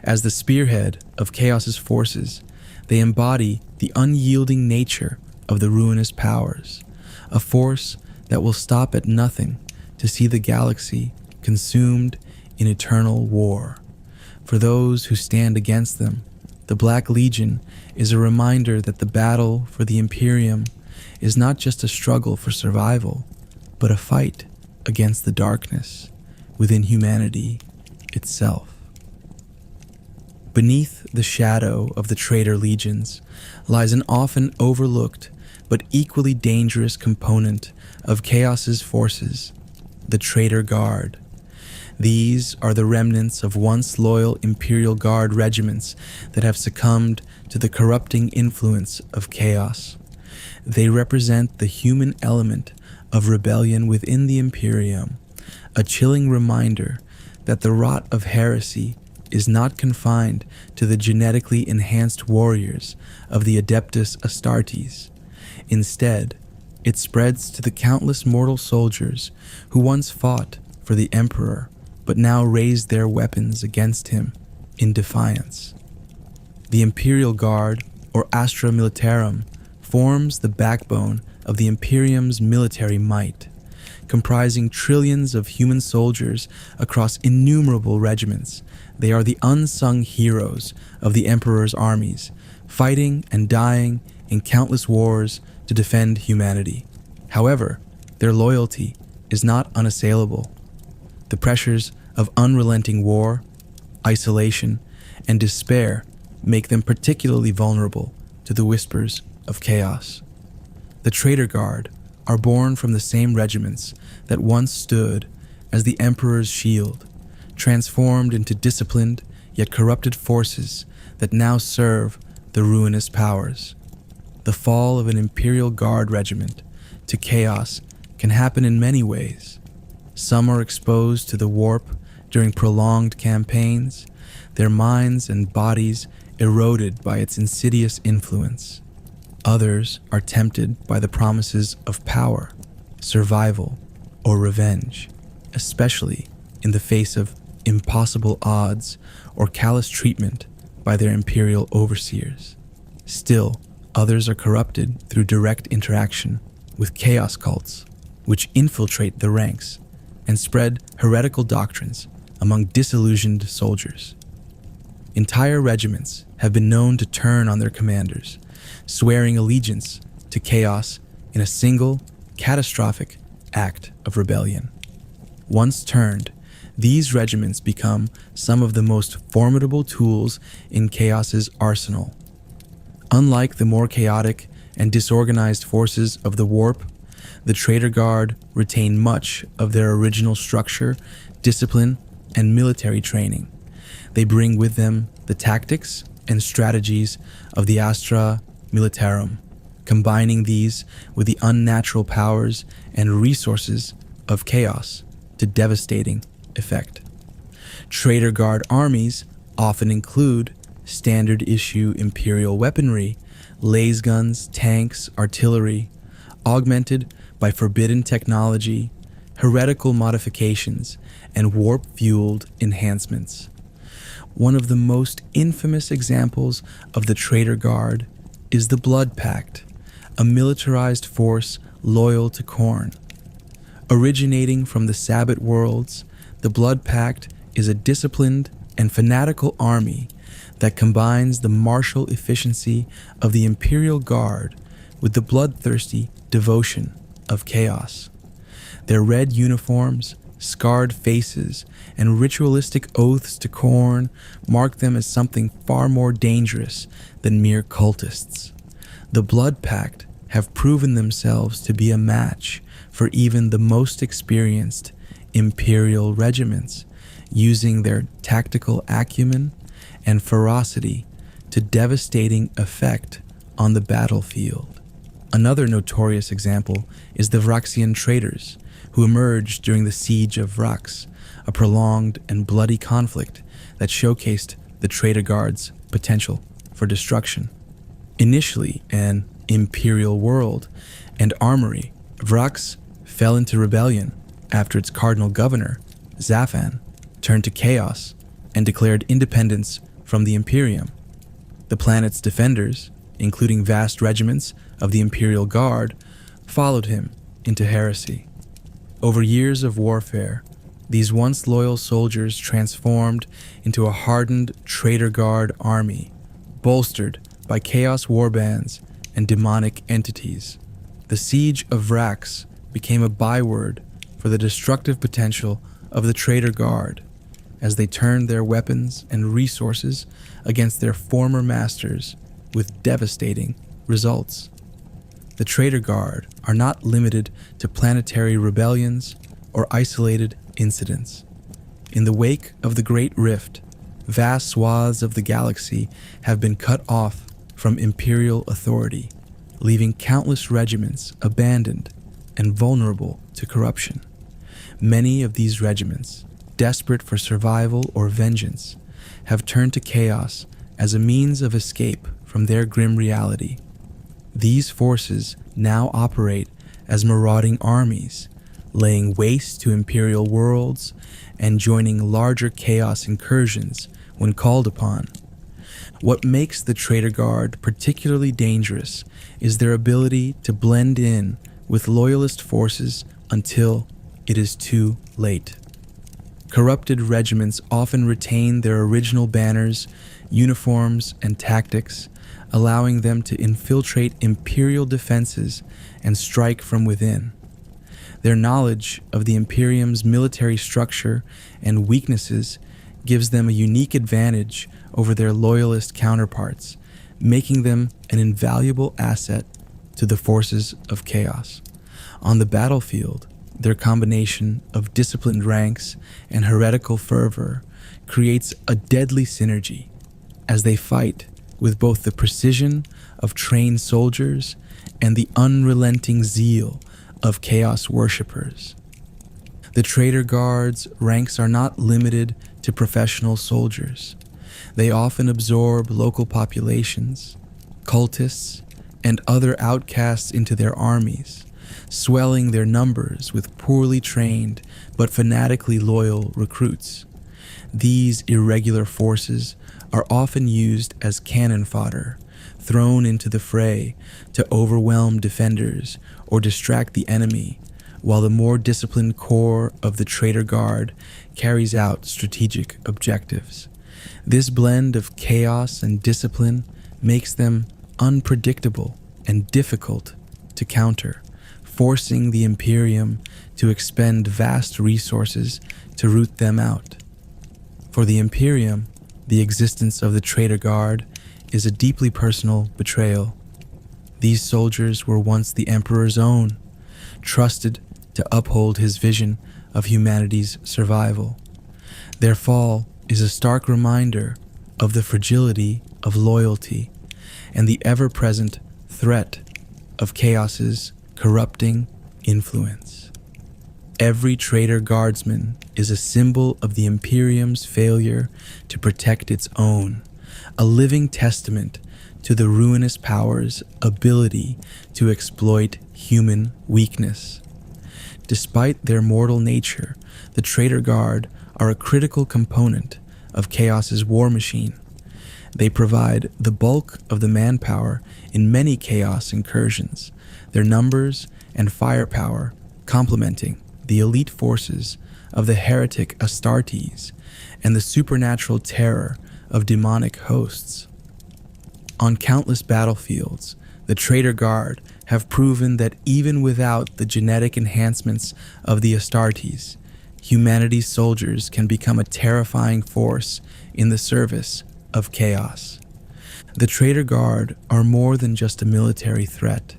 As the spearhead of Chaos's forces, they embody the unyielding nature of the ruinous powers, a force that will stop at nothing to see the galaxy consumed in eternal war. For those who stand against them, the Black Legion is a reminder that the battle for the Imperium is not just a struggle for survival, but a fight against the darkness within humanity itself. Beneath the shadow of the Traitor Legions lies an often overlooked but equally dangerous component of Chaos's forces, the Traitor Guard. These are the remnants of once loyal Imperial Guard regiments that have succumbed to the corrupting influence of chaos. They represent the human element of rebellion within the Imperium, a chilling reminder that the rot of heresy is not confined to the genetically enhanced warriors of the Adeptus Astartes. Instead, it spreads to the countless mortal soldiers who once fought for the Emperor but now raised their weapons against him in defiance. The Imperial Guard, or Astra Militarum, forms the backbone of the Imperium's military might, comprising trillions of human soldiers across innumerable regiments. They are the unsung heroes of the Emperor's armies, fighting and dying in countless wars to defend humanity. However, their loyalty is not unassailable. The pressures of unrelenting war, isolation, and despair make them particularly vulnerable to the whispers of chaos. The Traitor Guard are born from the same regiments that once stood as the Emperor's shield, transformed into disciplined yet corrupted forces that now serve the ruinous powers. The fall of an Imperial Guard regiment to chaos can happen in many ways. Some are exposed to the warp during prolonged campaigns, their minds and bodies eroded by its insidious influence. Others are tempted by the promises of power, survival, or revenge, especially in the face of impossible odds or callous treatment by their imperial overseers. Still, others are corrupted through direct interaction with chaos cults, which infiltrate the ranks and spread heretical doctrines among disillusioned soldiers. Entire regiments have been known to turn on their commanders, swearing allegiance to chaos in a single, catastrophic act of rebellion. Once turned, these regiments become some of the most formidable tools in chaos's arsenal. Unlike the more chaotic and disorganized forces of the Warp, the Traitor Guard retain much of their original structure, discipline, and military training. They bring with them the tactics and strategies of the Astra Militarum, combining these with the unnatural powers and resources of chaos to devastating effect. Traitor Guard armies often include standard-issue Imperial weaponry, laser guns, tanks, artillery, augmented by forbidden technology, heretical modifications, and warp-fueled enhancements. One of the most infamous examples of the Traitor Guard is the Blood Pact, a militarized force loyal to Khorne. Originating from the Sabbat worlds, the Blood Pact is a disciplined and fanatical army that combines the martial efficiency of the Imperial Guard with the bloodthirsty devotion of chaos. Their red uniforms, scarred faces, and ritualistic oaths to Khorne mark them as something far more dangerous than mere cultists. The Blood Pact have proven themselves to be a match for even the most experienced Imperial regiments, using their tactical acumen and ferocity to devastating effect on the battlefield. Another notorious example is the Vraxian traitors, who emerged during the Siege of Vrax, a prolonged and bloody conflict that showcased the Traitor Guard's potential for destruction. Initially an imperial world and armory, Vrax fell into rebellion after its cardinal governor, Zaphan, turned to chaos and declared independence from the Imperium. The planet's defenders, including vast regiments of the Imperial Guard, followed him into heresy. Over years of warfare, these once loyal soldiers transformed into a hardened Traitor Guard army, bolstered by chaos warbands and demonic entities. The Siege of Vrax became a byword for the destructive potential of the Traitor Guard, as they turned their weapons and resources against their former masters with devastating results. The Traitor Guard are not limited to planetary rebellions or isolated incidents. In the wake of the Great Rift, vast swaths of the galaxy have been cut off from Imperial authority, leaving countless regiments abandoned and vulnerable to corruption. Many of these regiments, desperate for survival or vengeance, have turned to chaos as a means of escape from their grim reality. These forces now operate as marauding armies, laying waste to Imperial worlds and joining larger chaos incursions when called upon. What makes the Traitor Guard particularly dangerous is their ability to blend in with loyalist forces until it is too late. Corrupted regiments often retain their original banners, uniforms, and tactics, allowing them to infiltrate Imperial defenses and strike from within. Their knowledge of the Imperium's military structure and weaknesses gives them a unique advantage over their loyalist counterparts, making them an invaluable asset to the forces of chaos. On the battlefield, their combination of disciplined ranks and heretical fervor creates a deadly synergy as they fight with both the precision of trained soldiers and the unrelenting zeal of chaos worshippers. The Traitor Guard's ranks are not limited to professional soldiers. They often absorb local populations, cultists, and other outcasts into their armies, swelling their numbers with poorly trained but fanatically loyal recruits. These irregular forces are often used as cannon fodder, thrown into the fray to overwhelm defenders or distract the enemy, while the more disciplined core of the Traitor Guard carries out strategic objectives. This blend of chaos and discipline makes them unpredictable and difficult to counter, forcing the Imperium to expend vast resources to root them out. For the Imperium, the existence of the Traitor Guard is a deeply personal betrayal. These soldiers were once the Emperor's own, trusted to uphold his vision of humanity's survival. Their fall is a stark reminder of the fragility of loyalty and the ever-present threat of chaos's corrupting influence. Every Traitor Guardsman is a symbol of the Imperium's failure to protect its own, a living testament to the ruinous power's ability to exploit human weakness. Despite their mortal nature, the Traitor Guard are a critical component of Chaos's war machine. They provide the bulk of the manpower in many Chaos incursions, their numbers and firepower complementing the elite forces of the Heretic Astartes and the supernatural terror of Daemonic Hosts. On countless battlefields, the Traitor Guard have proven that even without the genetic enhancements of the Astartes, humanity's soldiers can become a terrifying force in the service of chaos. The Traitor Guard are more than just a military threat.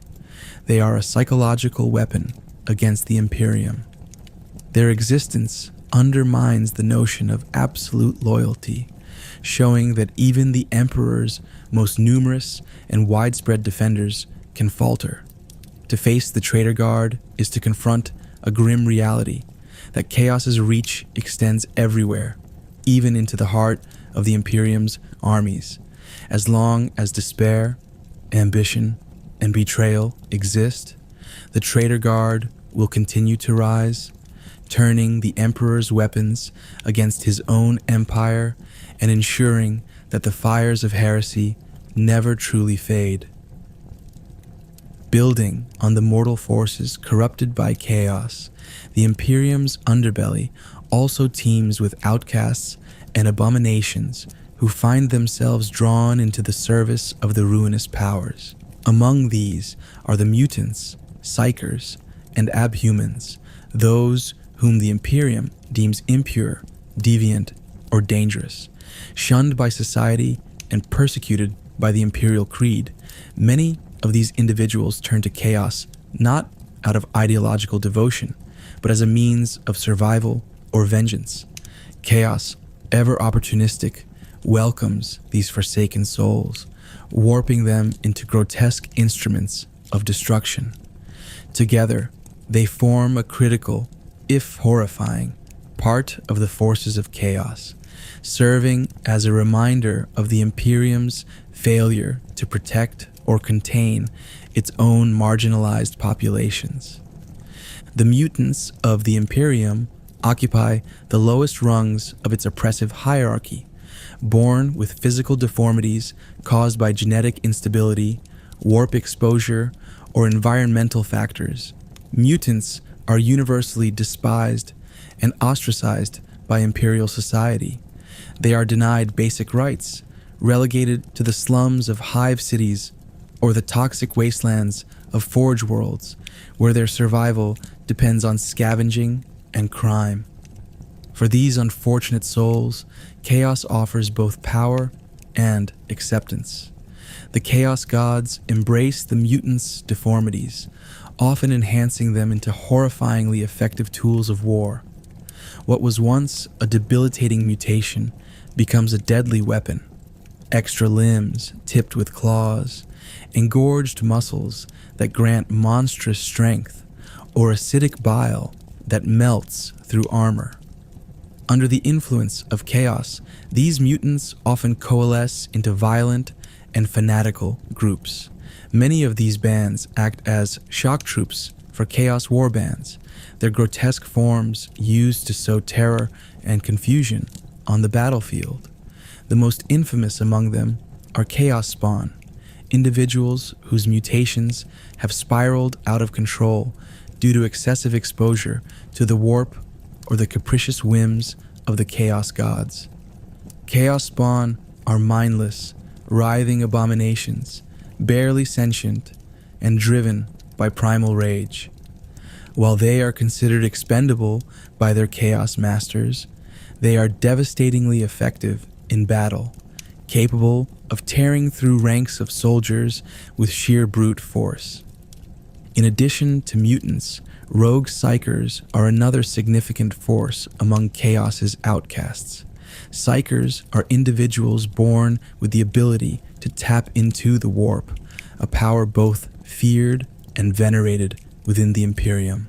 They are a psychological weapon against the Imperium. Their existence undermines the notion of absolute loyalty, showing that even the Emperor's most numerous and widespread defenders can falter. To face the Traitor Guard is to confront a grim reality that Chaos's reach extends everywhere, even into the heart of the Imperium's armies. As long as despair, ambition, and betrayal exist, the Traitor Guard will continue to rise, turning the Emperor's weapons against his own empire and ensuring that the fires of heresy never truly fade. Building on the mortal forces corrupted by chaos, the Imperium's underbelly also teems with outcasts and abominations who find themselves drawn into the service of the ruinous powers. Among these are the mutants, psychers, and abhumans, those whom the Imperium deems impure, deviant, or dangerous. Shunned by society and persecuted by the Imperial Creed, many of these individuals turn to chaos not out of ideological devotion, but as a means of survival or vengeance. Chaos, ever opportunistic, welcomes these forsaken souls, warping them into grotesque instruments of destruction. Together, they form a critical, if horrifying, part of the forces of chaos, serving as a reminder of the Imperium's failure to protect or contain its own marginalized populations. The mutants of the Imperium occupy the lowest rungs of its oppressive hierarchy, born with physical deformities caused by genetic instability, warp exposure, or environmental factors. Mutants are universally despised and ostracized by imperial society. They are denied basic rights, relegated to the slums of hive cities or the toxic wastelands of Forge worlds, where their survival depends on scavenging and crime. For these unfortunate souls, Chaos offers both power and acceptance. The Chaos Gods embrace the mutants' deformities, often enhancing them into horrifyingly effective tools of war. What was once a debilitating mutation becomes a deadly weapon. Extra limbs tipped with claws, engorged muscles that grant monstrous strength, or acidic bile that melts through armor. Under the influence of chaos, these mutants often coalesce into violent and fanatical groups. Many of these bands act as shock troops for chaos warbands, their grotesque forms used to sow terror and confusion on the battlefield. The most infamous among them are Chaos Spawn, individuals whose mutations have spiraled out of control due to excessive exposure to the warp or the capricious whims of the Chaos Gods. Chaos Spawn are mindless, writhing abominations, barely sentient, and driven by primal rage. While they are considered expendable by their Chaos Masters, they are devastatingly effective in battle, capable of tearing through ranks of soldiers with sheer brute force. In addition to mutants, rogue psychers are another significant force among Chaos's outcasts. Psychers are individuals born with the ability to tap into the warp, a power both feared and venerated within the Imperium.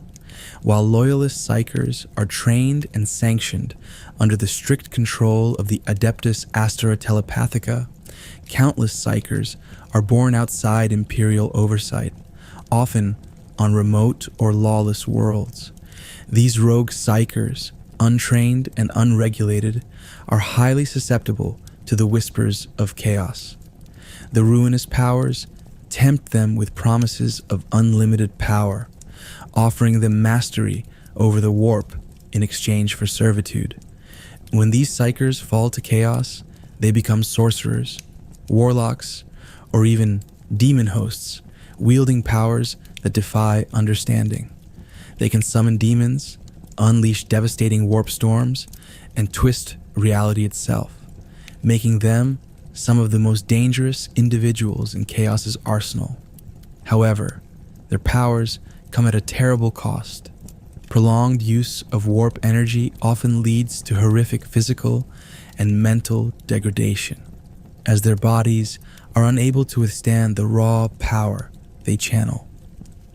While loyalist psychers are trained and sanctioned under the strict control of the Adeptus Astra Telepathica, countless psychers are born outside Imperial oversight, often on remote or lawless worlds. These rogue psychers, untrained and unregulated, are highly susceptible to the whispers of chaos. The ruinous powers tempt them with promises of unlimited power, offering them mastery over the warp in exchange for servitude. When these psychers fall to chaos, they become sorcerers, warlocks, or even demon hosts, wielding powers that defy understanding. They can summon demons, unleash devastating warp storms, and twist reality itself, making them some of the most dangerous individuals in Chaos's arsenal. However, their powers come at a terrible cost. Prolonged use of warp energy often leads to horrific physical and mental degradation, as their bodies are unable to withstand the raw power they channel.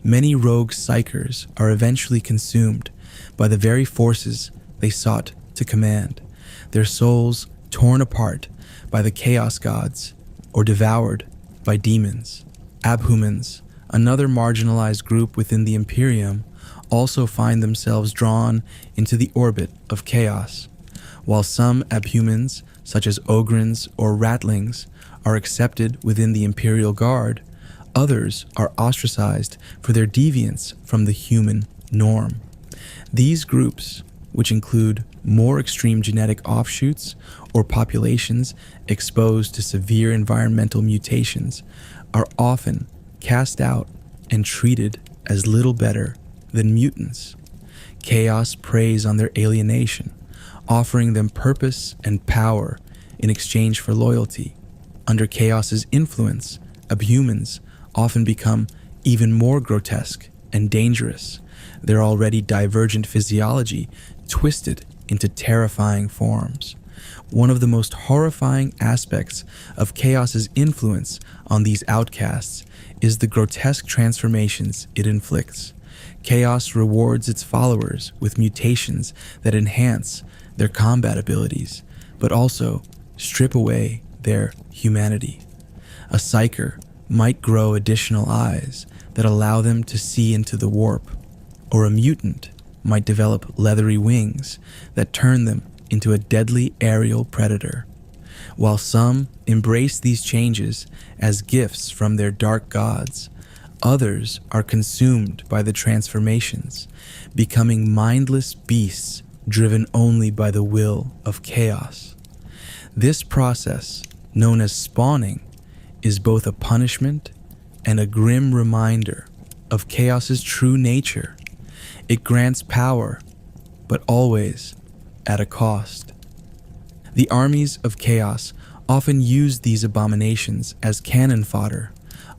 Many rogue psychers are eventually consumed by the very forces they sought to command, their souls torn apart by the Chaos Gods or devoured by demons. Abhumans, another marginalized group within the Imperium, also find themselves drawn into the orbit of chaos. While some abhumans, such as ogrins or ratlings, are accepted within the Imperial Guard, others are ostracized for their deviance from the human norm. These groups, which include more extreme genetic offshoots or populations exposed to severe environmental mutations, are often cast out and treated as little better than mutants. Chaos preys on their alienation, offering them purpose and power in exchange for loyalty. Under Chaos's influence, abhumans often become even more grotesque and dangerous, their already divergent physiology twisted into terrifying forms. One of the most horrifying aspects of Chaos's influence on these outcasts is the grotesque transformations it inflicts. Chaos rewards its followers with mutations that enhance their combat abilities, but also strip away their humanity. A psyker might grow additional eyes that allow them to see into the warp, or a mutant might develop leathery wings that turn them into a deadly aerial predator. While some embrace these changes as gifts from their dark gods, others are consumed by the transformations, becoming mindless beasts driven only by the will of chaos. This process, known as spawning, is both a punishment and a grim reminder of chaos's true nature. It grants power, but always at a cost. The armies of chaos often use these abominations as cannon fodder,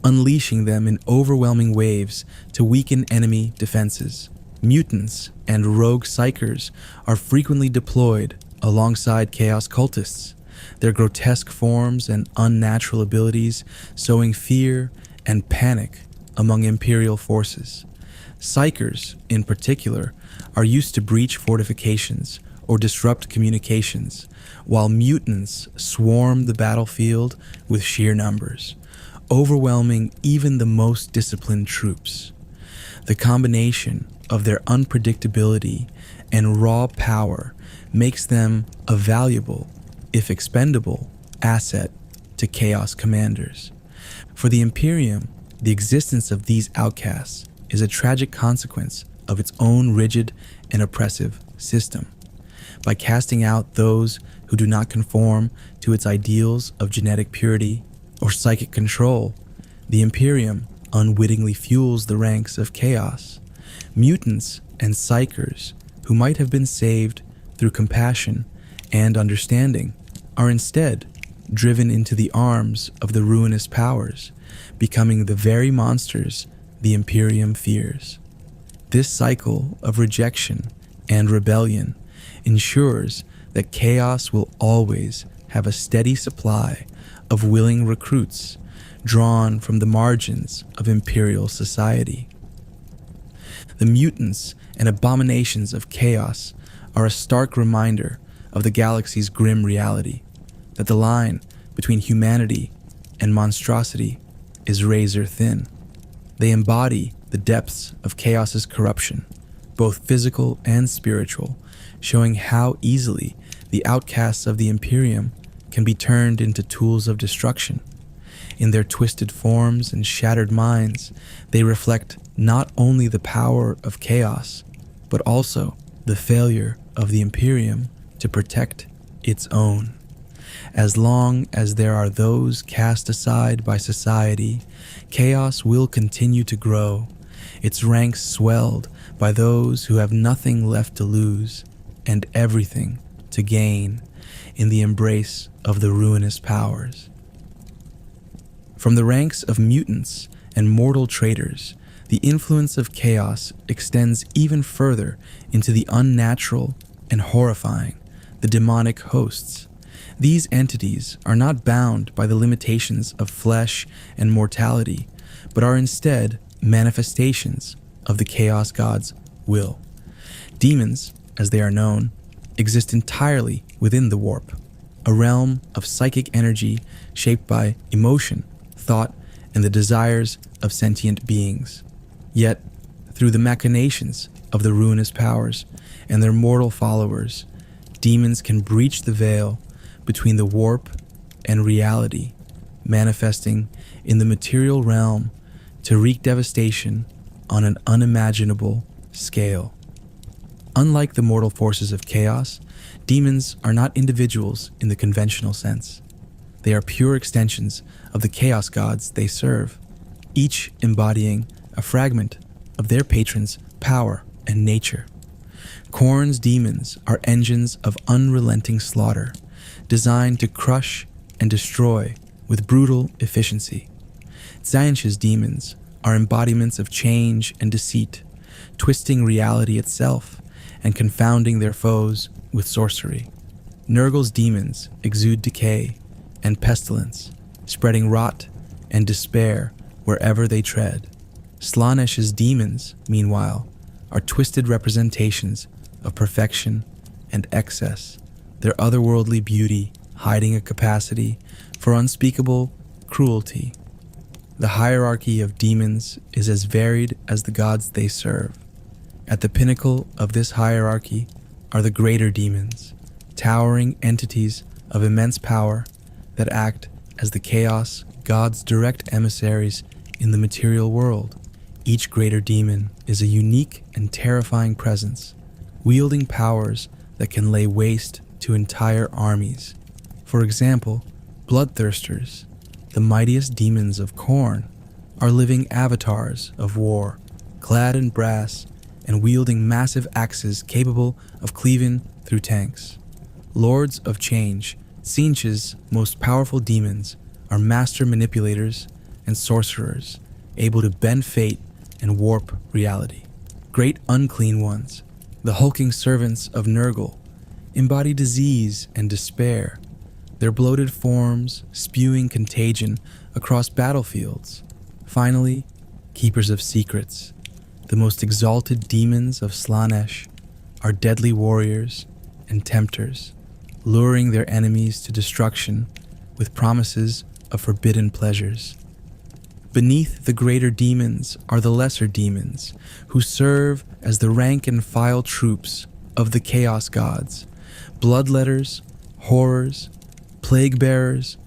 unleashing them in overwhelming waves to weaken enemy defenses. Mutants and rogue psychers are frequently deployed alongside chaos cultists, their grotesque forms and unnatural abilities sowing fear and panic among Imperial forces. Psychers, in particular, are used to breach fortifications or disrupt communications, while mutants swarm the battlefield with sheer numbers, overwhelming even the most disciplined troops. The combination of their unpredictability and raw power makes them a valuable, if expendable, asset to Chaos commanders. For the Imperium, the existence of these outcasts is a tragic consequence of its own rigid and oppressive system. By casting out those who do not conform to its ideals of genetic purity or psychic control, the Imperium unwittingly fuels the ranks of chaos. Mutants and psychers, who might have been saved through compassion and understanding, are instead driven into the arms of the ruinous powers, becoming the very monsters the Imperium fears. This cycle of rejection and rebellion ensures that chaos will always have a steady supply of willing recruits drawn from the margins of Imperial society. The mutants and abominations of chaos are a stark reminder of the galaxy's grim reality, that the line between humanity and monstrosity is razor thin. They embody the depths of chaos's corruption, both physical and spiritual, showing how easily the outcasts of the Imperium can be turned into tools of destruction. In their twisted forms and shattered minds, they reflect not only the power of chaos, but also the failure of the Imperium to protect its own. As long as there are those cast aside by society, chaos will continue to grow, its ranks swelled by those who have nothing left to lose and everything to gain in the embrace of the ruinous powers. From the ranks of mutants and mortal traitors, the influence of chaos extends even further into the unnatural and horrifying, the Daemonic Hosts. These entities are not bound by the limitations of flesh and mortality, but are instead manifestations of the Chaos God's will. Demons, as they are known, exist entirely within the warp, a realm of psychic energy shaped by emotion, thought, and the desires of sentient beings. Yet, through the machinations of the ruinous powers and their mortal followers, demons can breach the veil between the warp and reality, manifesting in the material realm to wreak devastation on an unimaginable scale. Unlike the mortal forces of chaos, demons are not individuals in the conventional sense. They are pure extensions of the chaos gods they serve, each embodying a fragment of their patron's power and nature. Khorne's demons are engines of unrelenting slaughter, designed to crush and destroy with brutal efficiency. Tzayanch's demons are embodiments of change and deceit, twisting reality itself and confounding their foes with sorcery. Nurgle's demons exude decay and pestilence, spreading rot and despair wherever they tread. Slaanesh's demons, meanwhile, are twisted representations of perfection and excess, their otherworldly beauty hiding a capacity for unspeakable cruelty. The hierarchy of demons is as varied as the gods they serve. At the pinnacle of this hierarchy are the greater demons, towering entities of immense power that act as the chaos god's direct emissaries in the material world. Each greater demon is a unique and terrifying presence, wielding powers that can lay waste to entire armies. For example, bloodthirsters, the mightiest demons of Khorne, are living avatars of war, clad in brass and wielding massive axes capable of cleaving through tanks. Lords of Change, Tzeentch's most powerful demons, are master manipulators and sorcerers, able to bend fate and warp reality. Great Unclean Ones, the hulking servants of Nurgle, embody disease and despair, their bloated forms spewing contagion across battlefields. Finally, Keepers of Secrets, the most exalted demons of Slaanesh, are deadly warriors and tempters, luring their enemies to destruction with promises of forbidden pleasures. Beneath the greater demons are the lesser demons, who serve as the rank-and-file troops of the Chaos Gods, bloodletters, horrors, plague-bearers,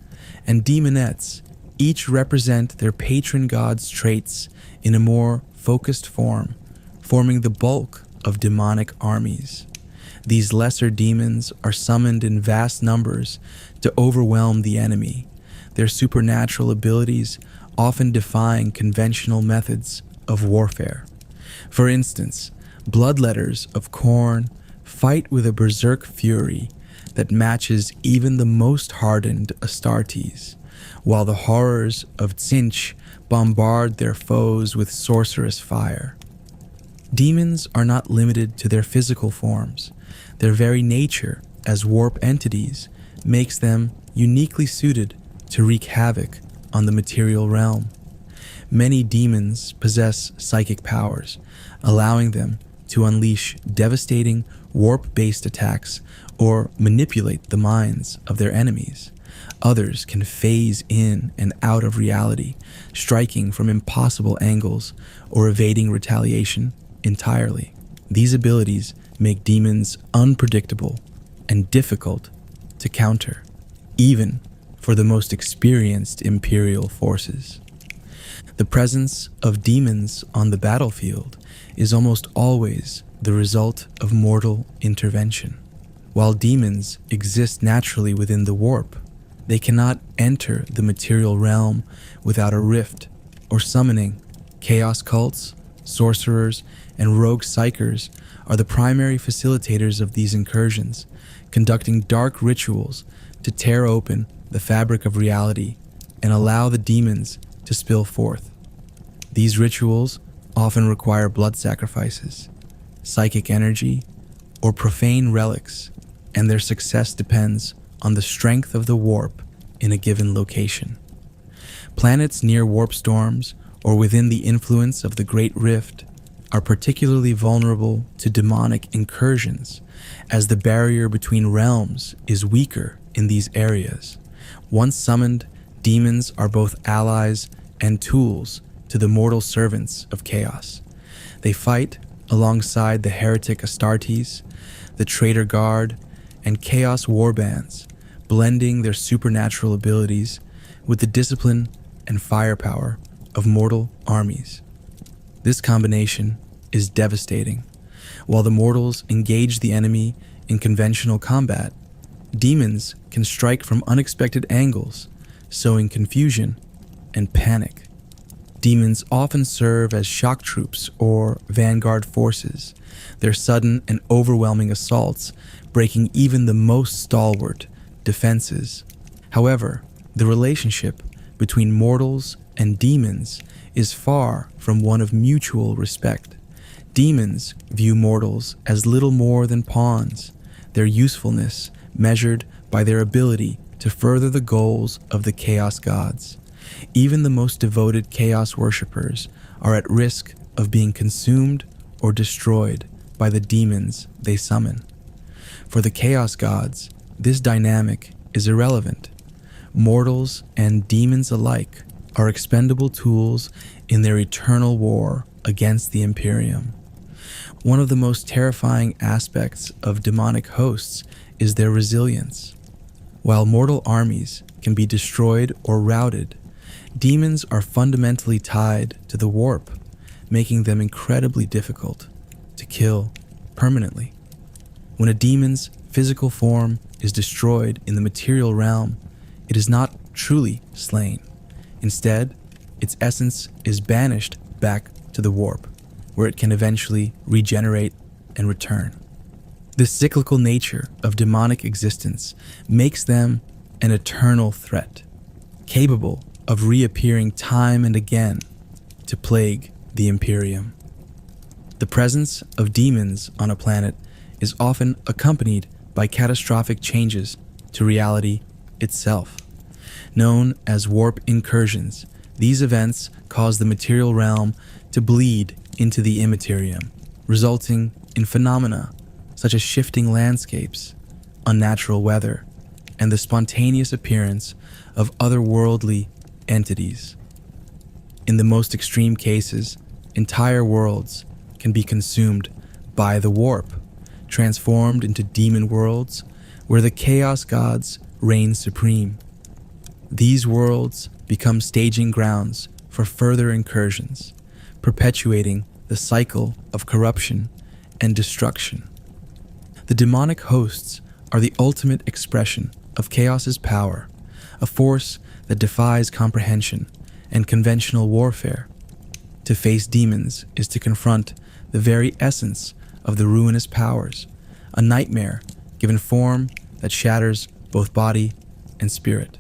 and demonettes. Each represent their patron god's traits in a more focused form, forming the bulk of demonic armies. These lesser demons are summoned in vast numbers to overwhelm the enemy, their supernatural abilities often defying conventional methods of warfare. For instance, bloodletters of Khorne fight with a berserk fury that matches even the most hardened Astartes, while the horrors of Tzeentch bombard their foes with sorcerous fire. Demons are not limited to their physical forms. Their very nature as warp entities makes them uniquely suited to wreak havoc on the material realm. Many demons possess psychic powers, allowing them to unleash devastating warp-based attacks or manipulate the minds of their enemies. Others can phase in and out of reality, striking from impossible angles or evading retaliation entirely. These abilities make demons unpredictable and difficult to counter, even for the most experienced Imperial forces. The presence of demons on the battlefield is almost always the result of mortal intervention. While demons exist naturally within the warp, they cannot enter the material realm without a rift or summoning. Chaos cults, sorcerers, and rogue psychers are the primary facilitators of these incursions, conducting dark rituals to tear open the fabric of reality and allow the demons to spill forth. These rituals often require blood sacrifices, psychic energy, or profane relics, and their success depends on the strength of the warp in a given location. Planets near warp storms or within the influence of the Great Rift are particularly vulnerable to demonic incursions, as the barrier between realms is weaker in these areas. Once summoned, demons are both allies and tools to the mortal servants of chaos. They fight alongside the Heretic Astartes, the Traitor Guard, and Chaos warbands, blending their supernatural abilities with the discipline and firepower of mortal armies. This combination is devastating. While the mortals engage the enemy in conventional combat, demons can strike from unexpected angles, sowing confusion and panic. Demons often serve as shock troops or vanguard forces, their sudden and overwhelming assaults breaking even the most stalwart defenses. However, the relationship between mortals and demons is far from one of mutual respect. Demons view mortals as little more than pawns, their usefulness measured by their ability to further the goals of the Chaos Gods. Even the most devoted Chaos worshippers are at risk of being consumed or destroyed by the demons they summon. For the Chaos Gods, this dynamic is irrelevant. Mortals and demons alike are expendable tools in their eternal war against the Imperium. One of the most terrifying aspects of demonic hosts is their resilience. While mortal armies can be destroyed or routed, demons are fundamentally tied to the warp, making them incredibly difficult to kill permanently. When a demon's physical form is destroyed in the material realm, it is not truly slain. Instead, its essence is banished back to the warp, where it can eventually regenerate and return. The cyclical nature of demonic existence makes them an eternal threat, capable of reappearing time and again to plague the Imperium. The presence of demons on a planet is often accompanied by catastrophic changes to reality itself. Known as warp incursions, these events cause the material realm to bleed into the immaterium, resulting in phenomena such as shifting landscapes, unnatural weather, and the spontaneous appearance of otherworldly entities. In the most extreme cases, entire worlds can be consumed by the warp, transformed into demon worlds where the chaos gods reign supreme. These worlds become staging grounds for further incursions, perpetuating the cycle of corruption and destruction. The demonic hosts are the ultimate expression of chaos's power, a force that defies comprehension and conventional warfare. To face demons is to confront the very essence of the ruinous powers, a nightmare given form that shatters both body and spirit.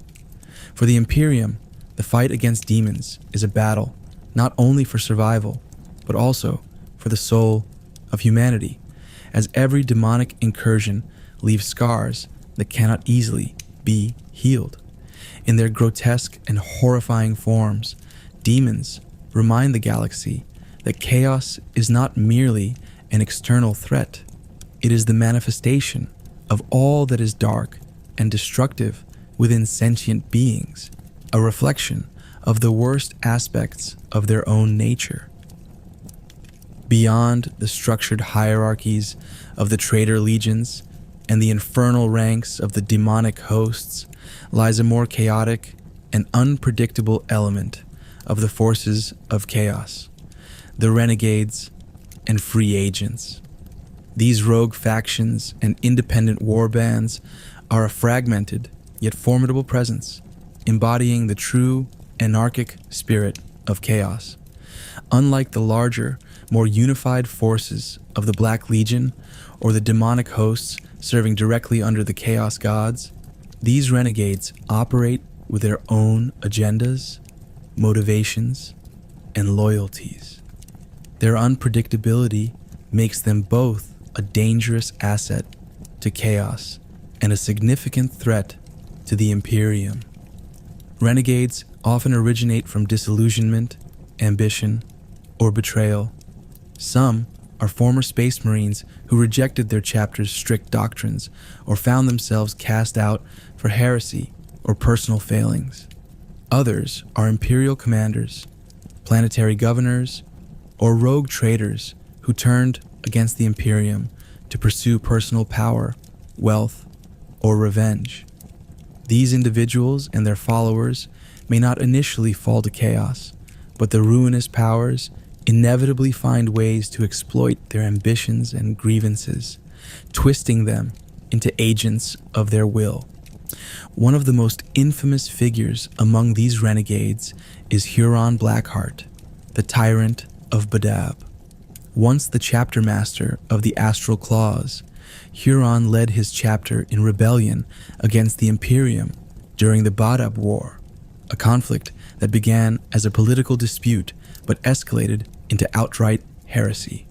For the Imperium, the fight against demons is a battle not only for survival, but also for the soul of humanity, as every demonic incursion leaves scars that cannot easily be healed. In their grotesque and horrifying forms, demons remind the galaxy that chaos is not merely an external threat. It is the manifestation of all that is dark and destructive within sentient beings, a reflection of the worst aspects of their own nature. Beyond the structured hierarchies of the Traitor Legions and the infernal ranks of the Daemonic Hosts lies a more chaotic and unpredictable element of the forces of chaos, the Renegades and Free Agents. These rogue factions and independent war bands are a fragmented yet formidable presence, embodying the true anarchic spirit of chaos. Unlike the larger, more unified forces of the Black Legion or the Demonic Hosts serving directly under the Chaos Gods, these renegades operate with their own agendas, motivations, and loyalties. Their unpredictability makes them both a dangerous asset to chaos and a significant threat to the Imperium. Renegades often originate from disillusionment, ambition, or betrayal. Some are former Space Marines who rejected their chapter's strict doctrines or found themselves cast out for heresy or personal failings. Others are Imperial commanders, planetary governors, or rogue traitors who turned against the Imperium to pursue personal power, wealth, or revenge. These individuals and their followers may not initially fall to chaos, but the ruinous powers inevitably find ways to exploit their ambitions and grievances, twisting them into agents of their will. One of the most infamous figures among these renegades is Huron Blackheart, the tyrant of Badab. Once the chapter master of the Astral Claws, Huron led his chapter in rebellion against the Imperium during the Badab War, a conflict that began as a political dispute but escalated into outright heresy.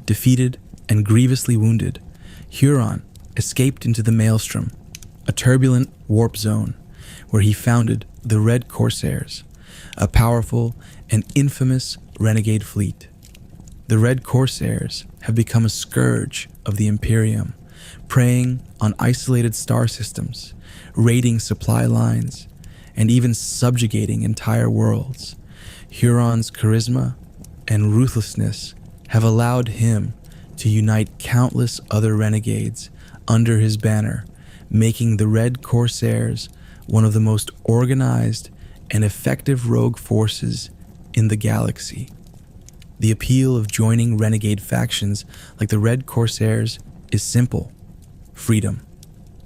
Defeated and grievously wounded, Huron escaped into the Maelstrom, a turbulent warp zone where he founded the Red Corsairs, a powerful and infamous renegade fleet. The Red Corsairs have become a scourge of the Imperium, preying on isolated star systems, raiding supply lines, and even subjugating entire worlds. Huron's charisma and ruthlessness have allowed him to unite countless other renegades under his banner, making the Red Corsairs one of the most organized and effective rogue forces in the galaxy. The appeal of joining renegade factions like the Red Corsairs is simple: freedom.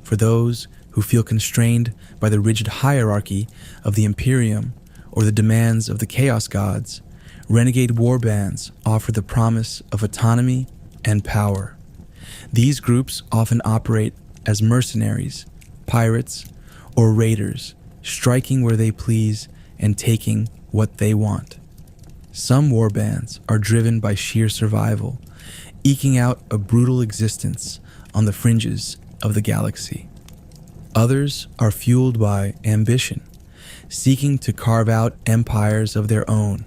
For those who feel constrained by the rigid hierarchy of the Imperium or the demands of the Chaos Gods, renegade warbands offer the promise of autonomy and power. These groups often operate as mercenaries, pirates, or raiders, striking where they please and taking what they want. Some warbands are driven by sheer survival, eking out a brutal existence on the fringes of the galaxy. Others are fueled by ambition, seeking to carve out empires of their own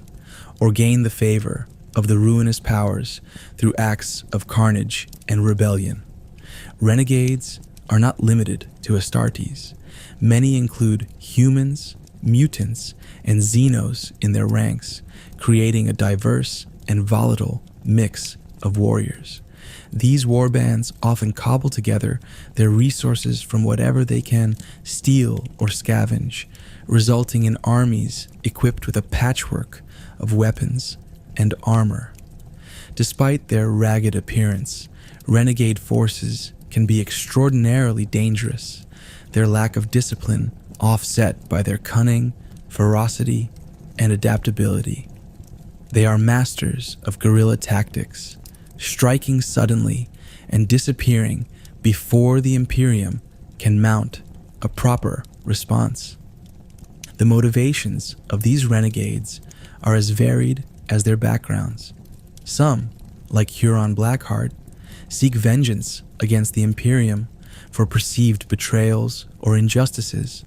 or gain the favor of the ruinous powers through acts of carnage and rebellion. Renegades are not limited to Astartes. Many include humans, mutants, and xenos in their ranks, creating a diverse and volatile mix of warriors. These warbands often cobble together their resources from whatever they can steal or scavenge, resulting in armies equipped with a patchwork of weapons and armor. Despite their ragged appearance, renegade forces can be extraordinarily dangerous, their lack of discipline offset by their cunning, ferocity, and adaptability. They are masters of guerrilla tactics, striking suddenly and disappearing before the Imperium can mount a proper response. The motivations of these renegades are as varied as their backgrounds. Some, like Huron Blackheart, seek vengeance against the Imperium for perceived betrayals or injustices.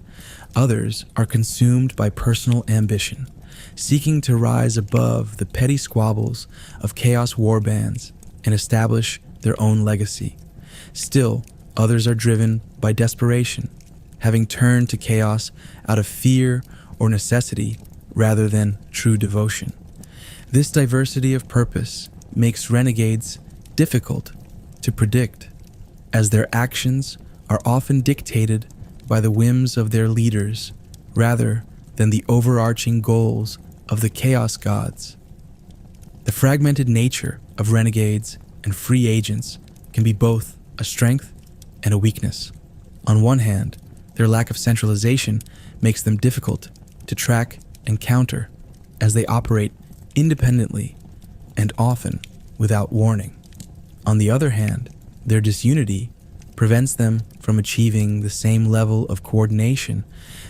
Others are consumed by personal ambition, seeking to rise above the petty squabbles of chaos warbands and establish their own legacy. Still, others are driven by desperation, having turned to chaos out of fear or necessity rather than true devotion. This diversity of purpose makes renegades difficult to predict, as their actions are often dictated by the whims of their leaders rather than the overarching goals of the Chaos Gods. The fragmented nature of renegades and free agents can be both a strength and a weakness. On one hand, their lack of centralization makes them difficult to track and counter, as they operate independently and often without warning. On the other hand, their disunity prevents them from achieving the same level of coordination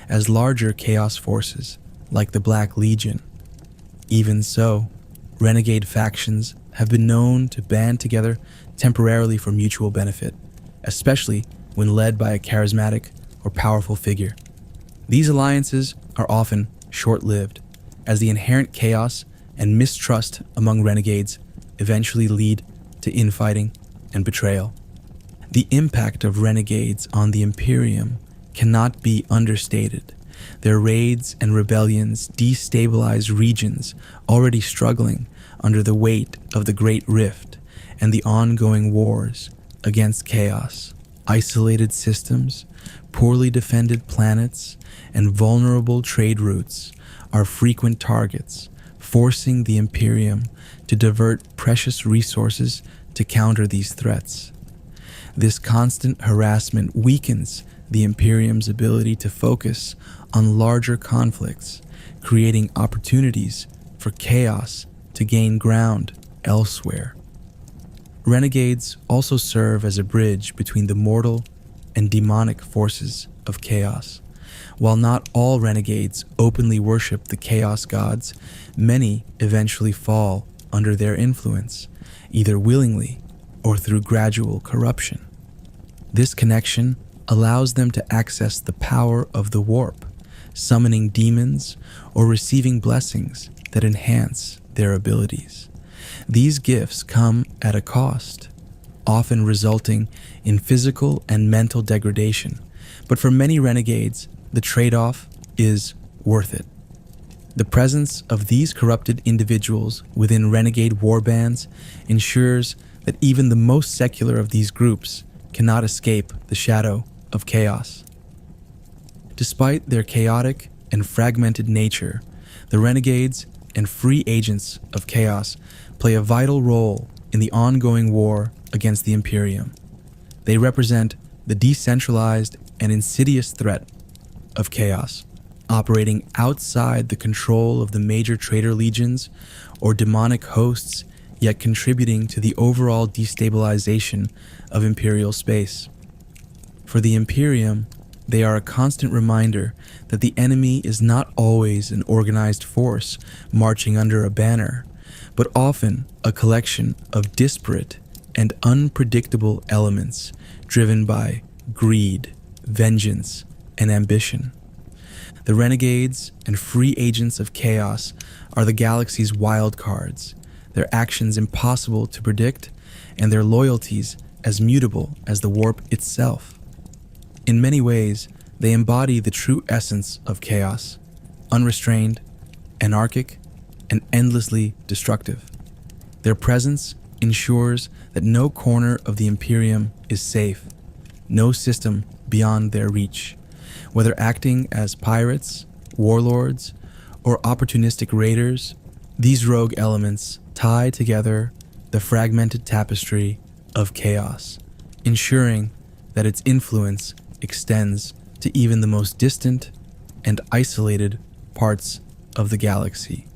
as larger chaos forces like the Black Legion. Even so, renegade factions have been known to band together temporarily for mutual benefit, especially when led by a charismatic or powerful figure. These alliances are often short-lived, as the inherent chaos and mistrust among renegades eventually lead to infighting and betrayal. The impact of renegades on the Imperium cannot be understated. Their raids and rebellions destabilize regions already struggling under the weight of the Great Rift and the ongoing wars against chaos. Isolated systems, poorly defended planets, and vulnerable trade routes are frequent targets, forcing the Imperium to divert precious resources to counter these threats. This constant harassment weakens the Imperium's ability to focus on larger conflicts, creating opportunities for chaos to gain ground elsewhere. Renegades also serve as a bridge between the mortal and demonic forces of chaos. While not all renegades openly worship the Chaos Gods, many eventually fall under their influence, either willingly or through gradual corruption. This connection allows them to access the power of the warp, summoning demons or receiving blessings that enhance their abilities. These gifts come at a cost, often resulting in physical and mental degradation, but for many renegades, the trade-off is worth it. The presence of these corrupted individuals within renegade warbands ensures that even the most secular of these groups cannot escape the shadow of chaos. Despite their chaotic and fragmented nature, the renegades and free agents of chaos play a vital role in the ongoing war against the Imperium. They represent the decentralized and insidious threat of chaos. operating outside the control of the major Traitor Legions or Daemonic Hosts, yet contributing to the overall destabilization of Imperial space. For the Imperium, they are a constant reminder that the enemy is not always an organized force marching under a banner, but often a collection of disparate and unpredictable elements driven by greed, vengeance, and ambition. The Renegades and free agents of chaos are the galaxy's wild cards, their actions impossible to predict, and their loyalties as mutable as the warp itself. In many ways, they embody the true essence of chaos, unrestrained, anarchic, and endlessly destructive. Their presence ensures that no corner of the Imperium is safe, no system beyond their reach. Whether acting as pirates, warlords, or opportunistic raiders, these rogue elements tie together the fragmented tapestry of chaos, ensuring that its influence extends to even the most distant and isolated parts of the galaxy.